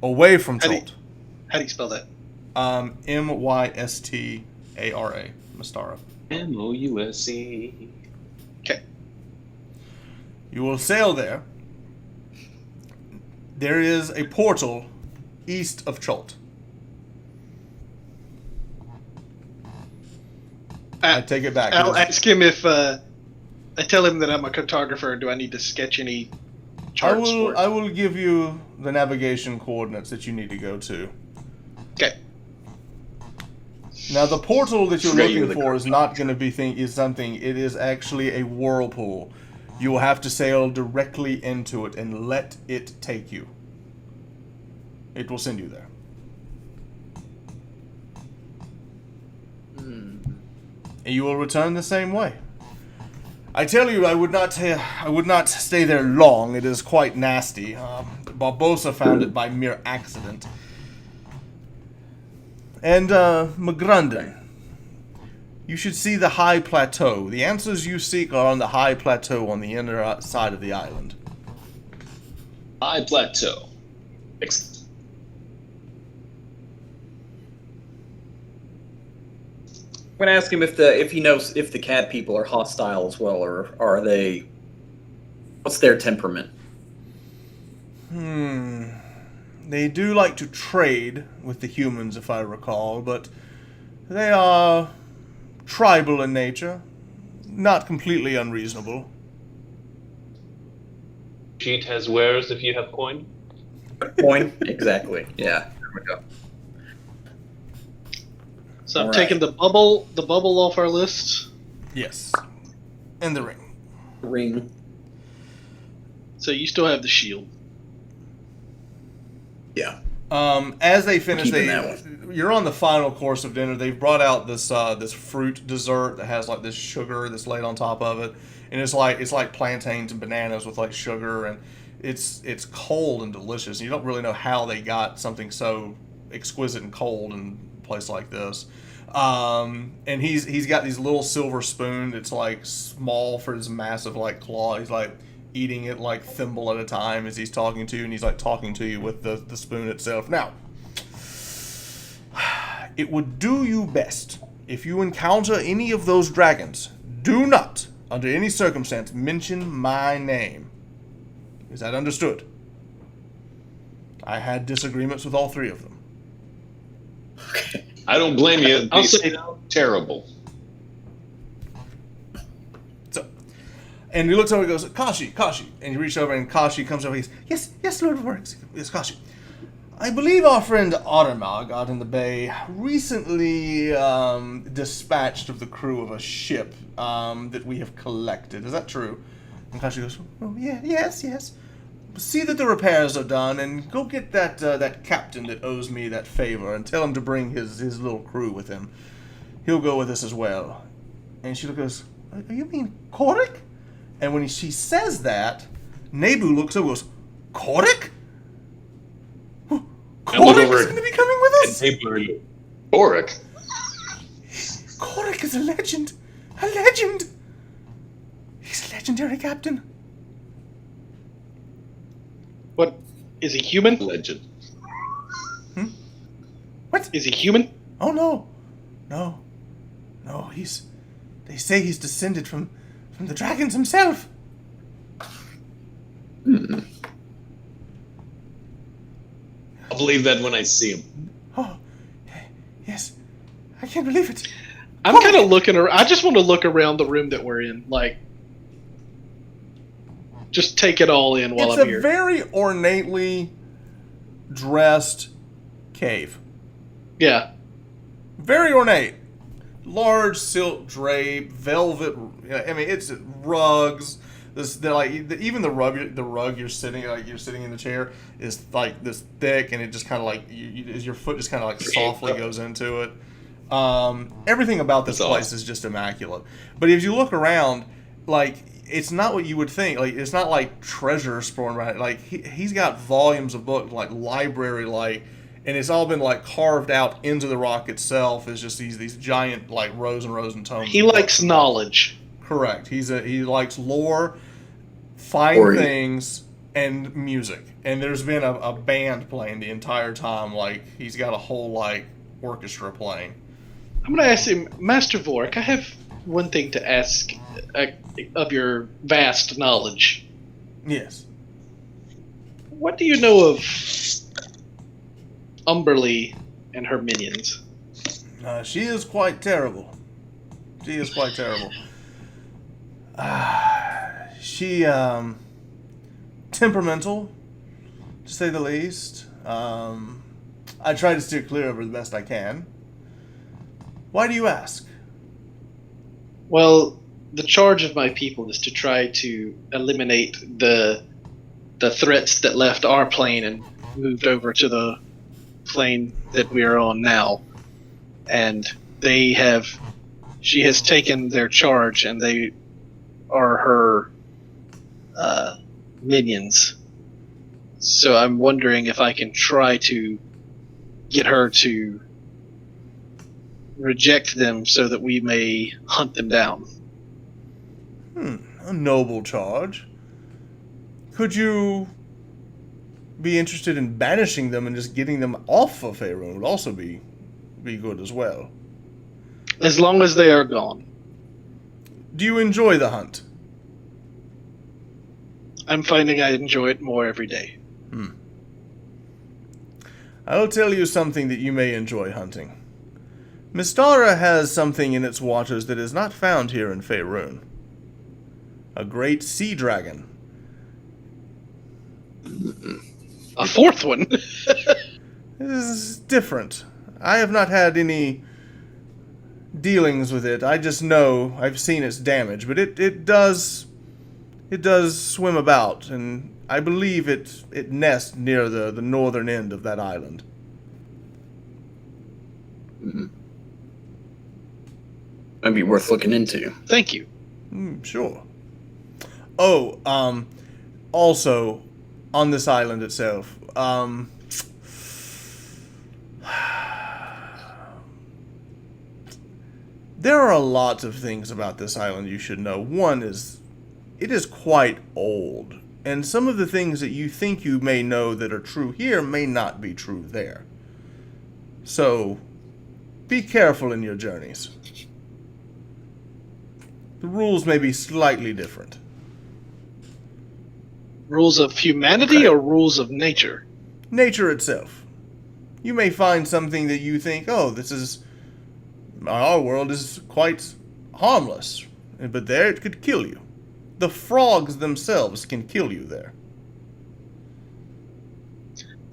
away from How do you- Chult. How do you spell that? Mystara. Mystara. Mouse. Okay. You will sail there. There is a portal east of Chult. I take it back. I'll It is- ask him if I tell him that I'm a cartographer. Do I need to sketch any charts for it? I will give you the navigation coordinates that you need to go to. Okay. Now, the portal that you're Forget you looking were the for is not going to be something. It is actually a whirlpool. You will have to sail directly into it and let it take you. It will send you there. And you will return the same way. I tell you, I would not stay there long. It is quite nasty. Barbosa found it by mere accident. And, Magrunden, you should see the high plateau. The answers you seek are on the high plateau on the inner side of the island. High plateau. Excellent. I'm gonna ask him if he knows if the cat people are hostile as well, or are they? What's their temperament? They do like to trade with the humans, if I recall, but they are tribal in nature, not completely unreasonable. Sheet has wares if you have coin. Coin? Exactly. Yeah. There we go. So I'm All taking the bubble off our list. Yes. And the ring. Ring. So you still have the shield. Yeah. As they finish, Keeping that you're on the final course of dinner. They've brought out this this fruit dessert that has like this sugar that's laid on top of it, and it's like plantains and bananas with like sugar, and it's cold and delicious. You don't really know how they got something so exquisite and cold in a place like this. And he's got these little silver spoon that's like small for his massive like claw. He's like eating it like thimble at a time as he's talking to you, and he's like talking to you with the spoon itself. Now, it would do you best if you encounter any of those dragons, do not, under any circumstance, mention my name. Is that understood? I had disagreements with all three of them. I don't blame you. I'll They say- sound terrible. So, and he looks over and goes, Kashi, and you reach over and Kashi comes over and he goes, yes, Lord of Works, yes, Kashi. I believe our friend Ottermog out in the bay recently dispatched of the crew of a ship that we have collected. Is that true? And Kashi goes, oh, yeah, yes. See that the repairs are done, and go get that captain that owes me that favor, and tell him to bring his little crew with him. He'll go with us as well. And she goes, you mean Korik? And when she says that, Nebu looks over and goes, Korik? I look Korik over is going to be coming with And us? people are Boric. Korik is a legend. A legend. He's a legendary captain. What is he human? Legend. What? Is he human? Oh no, no, no. They say he's descended from the dragons himself. I'll believe that when I see him. Oh, yes. I can't believe it. I'm kind of looking around. I just want to look around the room that we're in. Like, just take it all in while It's I'm a here. very ornately dressed cave. Yeah. Very ornate. Large silk drape, velvet. I mean, it's rugs. Even the rug you're sitting in the chair is like this thick, and it just kind of like your foot just kind of like softly goes into it. Everything about this place is just immaculate. But if you look around, like, it's not what you would think. Like, it's not like treasure stored around. Like, he's got volumes of books, like library like. And it's all been like carved out into the rock itself. It's just these giant like rows and rows and tomes. He likes knowledge. Correct. He likes lore, fine things, and music. And there's been a band playing the entire time. Like, he's got a whole like orchestra playing. I'm going to ask him, Master Vork, I have one thing to ask of your vast knowledge. Yes. What do you know of Umberly and her minions? She is quite terrible. She, temperamental, to say the least. I try to steer clear of her the best I can. Why do you ask? Well, the charge of my people is to try to eliminate the threats that left our plane and moved over to the plane that we are on now. And she has taken their charge, and they are her minions. So I'm wondering if I can try to get her to reject them so that we may hunt them down. A noble charge. Could you be interested in banishing them and just getting them off of Faerun? Would also be good as well. As long as they are gone. Do you enjoy the hunt? I'm finding I enjoy it more every day. I'll tell you something that you may enjoy hunting. Mystara has something in its waters that is not found here in Faerun. A great sea dragon. A fourth one? It is different. I have not had any dealings with it. I just know I've seen its damage, but it does swim about, and I believe it nests near the northern end of that island. Might be worth looking into. Thank you. Sure. Oh, also, on this island itself, there are a lot of things about this island you should know. One is, it is quite old, and some of the things that you think you may know that are true here may not be true there. So, be careful in your journeys. The rules may be slightly different. Rules of humanity or rules of nature? Nature itself. You may find something that you think, oh, our world is quite harmless, but there it could kill you. The frogs themselves can kill you there.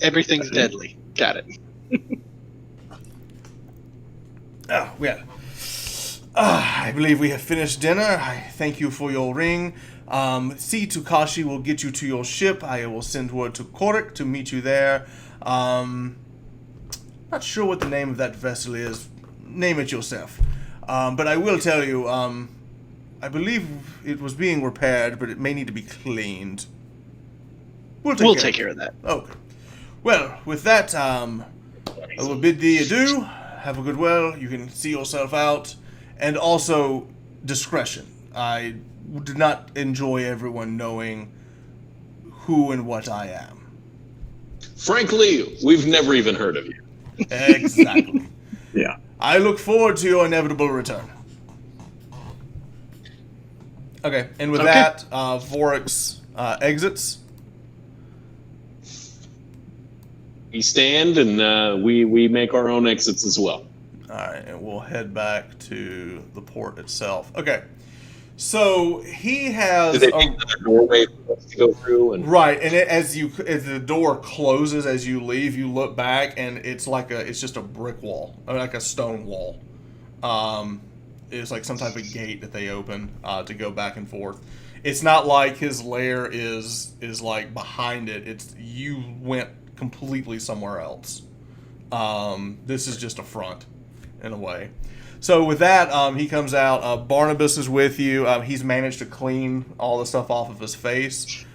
Everything's deadly. Got it. Oh, well. I believe we have finished dinner. I thank you for your ring. See, Tukashi will get you to your ship. I will send word to Korik to meet you there. Not sure what the name of that vessel is. Name it yourself. But I will tell you, I believe it was being repaired, but it may need to be cleaned. We'll take care of that. Okay. Well, with that, I will bid thee adieu. Have a good well. You can see yourself out. And also, discretion. I do not enjoy everyone knowing who and what I am. Frankly, we've never even heard of you. Exactly. Yeah. I look forward to your inevitable return. Okay, and with that, Vorix exits. We stand and we make our own exits as well. All right, and we'll head back to the port itself. Okay, so he has Do they make another doorway for us to go through? And right, and as the door closes as you leave, you look back, and it's just a brick wall, or like a stone wall. It's like some type of gate that they open to go back and forth. It's not like his lair is like behind it. It's you went completely somewhere else. This is just a front, in a way. So with that, he comes out. Barnabas is with you. He's managed to clean all the stuff off of his face,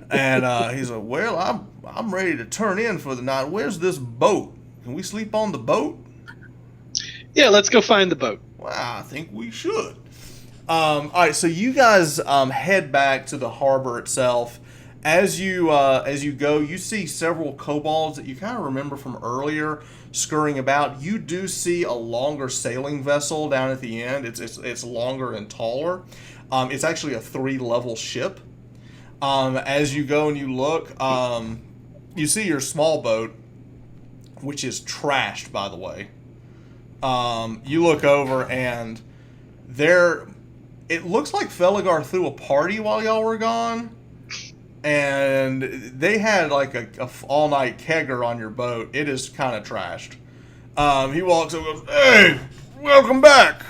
and he's like, "Well, I'm ready to turn in for the night. Where's this boat? Can we sleep on the boat?" Yeah, let's go find the boat. Well, I think we should. All right, so you guys head back to the harbor itself. As you go, you see several kobolds that you kind of remember from earlier scurrying about. You do see a longer sailing vessel down at the end. It's longer and taller. It's actually a 3-level ship. As you go and you look, you see your small boat, which is trashed, by the way. You look over and it looks like Feligar threw a party while y'all were gone, and they had like a all-night kegger on your boat. It is kind of trashed. He walks over and goes, "Hey, welcome back.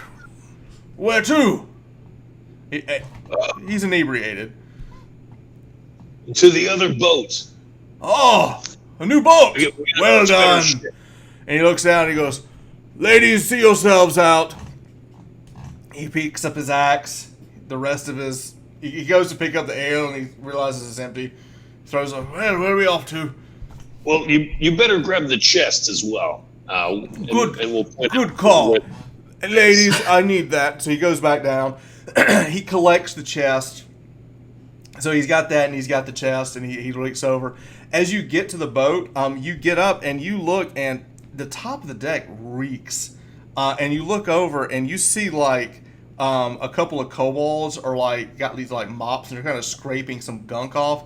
Where to?" He's inebriated. to the other boat. "Oh, a new boat. We got Well much better done." ship. And he looks down and he goes, "Ladies, see yourselves out." He picks up his axe. The rest of he goes to pick up the ale and he realizes it's empty. Throws it. "Well, where are we off to?" Well, you better grab the chest as well. And we'll point Good out call. where- "Ladies, I need that." So he goes back down. He collects the chest. So he's got that and he's got the chest and he looks over. As you get to the boat, you get up and you look and the top of the deck reeks. And you look over and you see like a couple of kobolds are like got these like mops and they're kind of scraping some gunk off.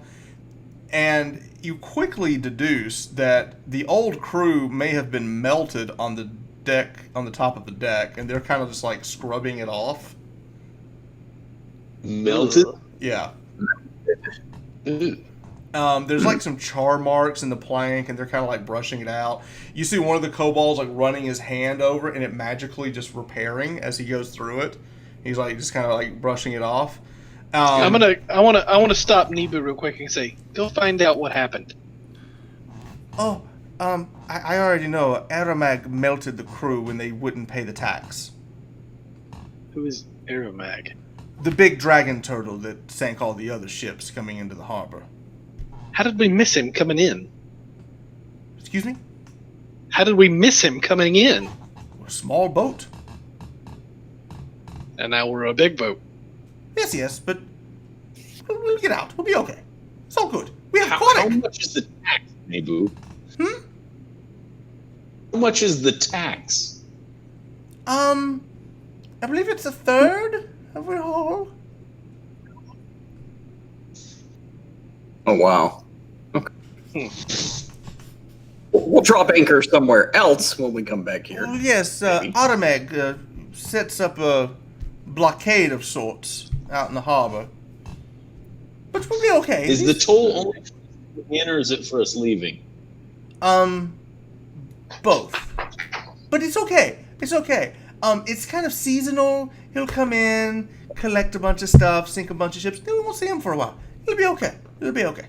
And you quickly deduce that the old crew may have been melted on the deck, on the top of the deck, and they're kind of just like scrubbing it off. melted. Yeah. Ooh. There's like some char marks in the plank, and they're kind of like brushing it out. You see one of the kobolds like running his hand over, and it magically just repairing as he goes through it. He's like just kind of like brushing it off. I want to stop Nebu real quick and say, go find out what happened. Oh, I already know. Aramag melted the crew when they wouldn't pay the tax. Who is Aramag? The big dragon turtle that sank all the other ships coming into the harbor. How did we miss him coming in? Excuse me? How did we miss him coming in? We're a small boat. And now we're a big boat. Yes, but we'll get out. We'll be okay. It's all good. We have How Quantic. much is the tax, Nebu? Hmm? How much is the tax? I believe it's a third of it all. Oh, wow. Okay. We'll drop anchor somewhere else when we come back here. Well, yes, Aramag sets up a blockade of sorts out in the harbor. But we'll be okay. Is the toll only for us in or is it for us leaving? Both. But it's okay. It's okay. It's kind of seasonal. He'll come in, collect a bunch of stuff, sink a bunch of ships. Then we won't see him for a while. It'll be okay. It'll be okay.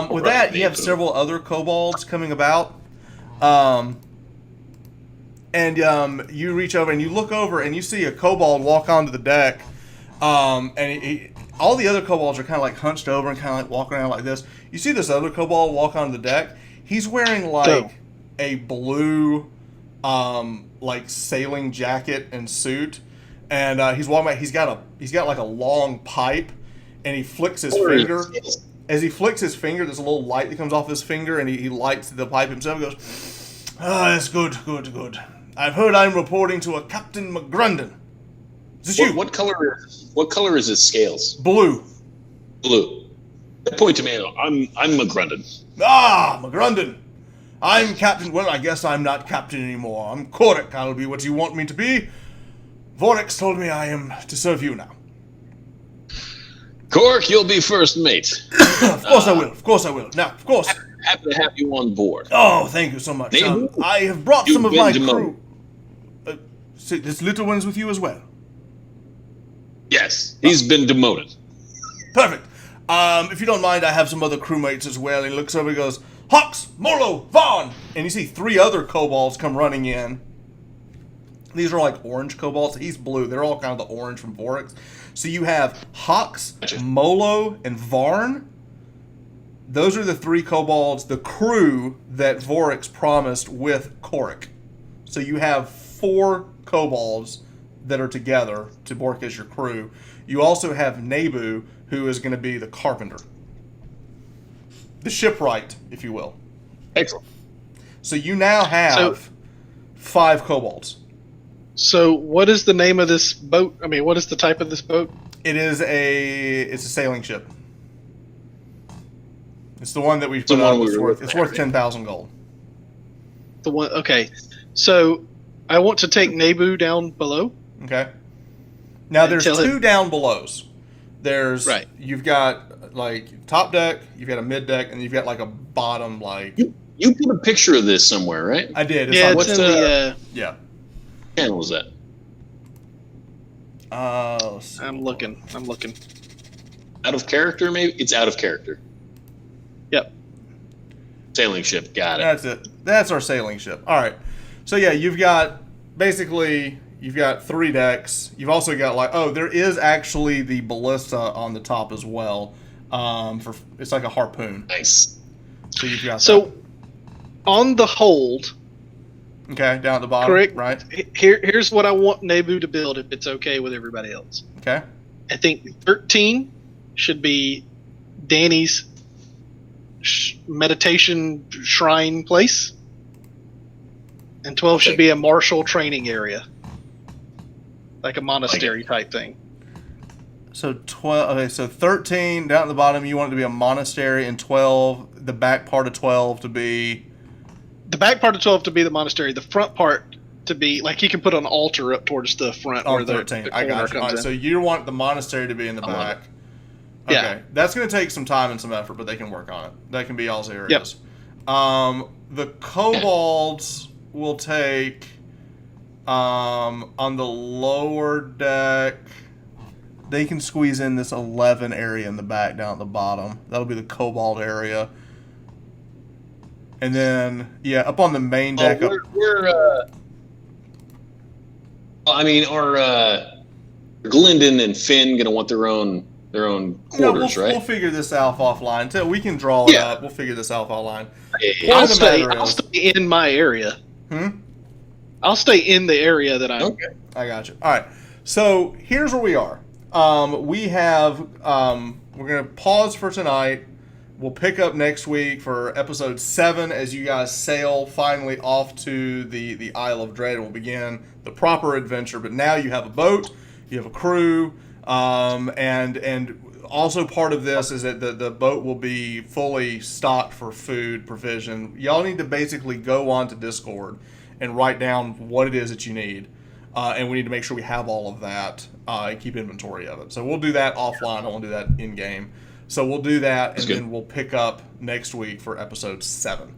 With that, you have several other kobolds coming about. And you reach over and you look over and you see a kobold walk onto the deck. And all the other kobolds are kind of like hunched over and kind of like walking around like this. You see this other kobold walk onto the deck. He's wearing like a blue, like sailing jacket and suit. And he's walking. He's got like a long pipe, and he flicks his finger. as he flicks his finger, there's a little light that comes off his finger, and he lights the pipe himself and goes, "Ah, that's good. I've heard I'm reporting to a Captain McGrundon. Is this you?" What color is his scales? Blue. Blue. Point to me. I'm McGrundon. "Ah, McGrundon. I'm Captain. Well, I guess I'm not Captain anymore. I'm Korik. I'll be what you want me to be. Vorex told me I am to serve you now." Cork, you'll be first mate. Of course I will. Of course I will. Now, of course. Happy to have you on board. Oh, thank you so much. Maybe I have brought some of you've my been crew. So this little one's with you as well. Yes, he's been demoted. Perfect. If you don't mind, I have some other crewmates as well. And he looks over and goes, "Hawks, Molo, Vaughn!" And you see 3 other kobolds come running in. These are like orange kobolds. He's blue. They're all kind of the orange from Vorex. So you have Hawks, Molo, and Varn. Those are the 3 kobolds, the crew that Vorex promised with Korik. So you have 4 kobolds that are together to work as your crew. You also have Nebu, who is going to be the carpenter. The shipwright, if you will. Excellent. So you now have 5 kobolds. So, what is the name of this boat? I mean, what is the type of this boat? It's a sailing ship. It's the one that we put up. It's worth 10,000 gold. The one. Okay. So, I want to take Nebu down below. Okay. Now there's Tell 2 down belows. There's Right. You've got like top deck, you've got a mid deck, and you've got like a bottom like. You put a picture of this somewhere, right? I did. Yeah, on- it's in the. yeah. What channel was that? Let's see. I'm looking. Out of character, maybe? It's out of character. Yep. Sailing ship, got it. That's it. That's our sailing ship. All right. So yeah, you've got 3 decks. You've also got there is actually the ballista on the top as well. It's like a harpoon. Nice. So you've got So, on the hold, that. Okay, down at the bottom. correct. Right. Here's what I want Nebu to build if it's okay with everybody else. Okay. I think 13 should be Danny's meditation shrine place, and 12 should be a martial training area, like a monastery type thing. So 12. Okay, so 13 down at the bottom. You want it to be a monastery, and 12, the back part of 12 to be. The back part of 12 to be the monastery. The front part to be like he can put an altar up towards the front where On 13. the I corner got you. All comes right, in. so you want the monastery to be in the back. Okay. Yeah. That's going to take some time and some effort, but they can work on it. That can be y'all's areas. The kobolds will take on the lower deck. They can squeeze in this 11 area in the back down at the bottom. That'll be the kobold area. And then, up on the main deck. Are Glendon and Finn gonna want their own quarters, right? We'll figure this out offline. So we can draw it up. We'll figure this out offline. I'll stay in my area. Hmm? I'll stay in the area that I'm. Okay. I got you. All right. So here's where we are. We have. We're gonna pause for tonight. We'll pick up next week for episode 7 as you guys sail finally off to the Isle of Dread. We'll begin the proper adventure. But now you have a boat, you have a crew, and also part of this is that the boat will be fully stocked for food provision. Y'all need to basically go on to Discord and write down what it is that you need. And we need to make sure we have all of that and keep inventory of it. So we'll do that offline. I won't do that in-game. So we'll do that, and then we'll pick up next week for episode 7.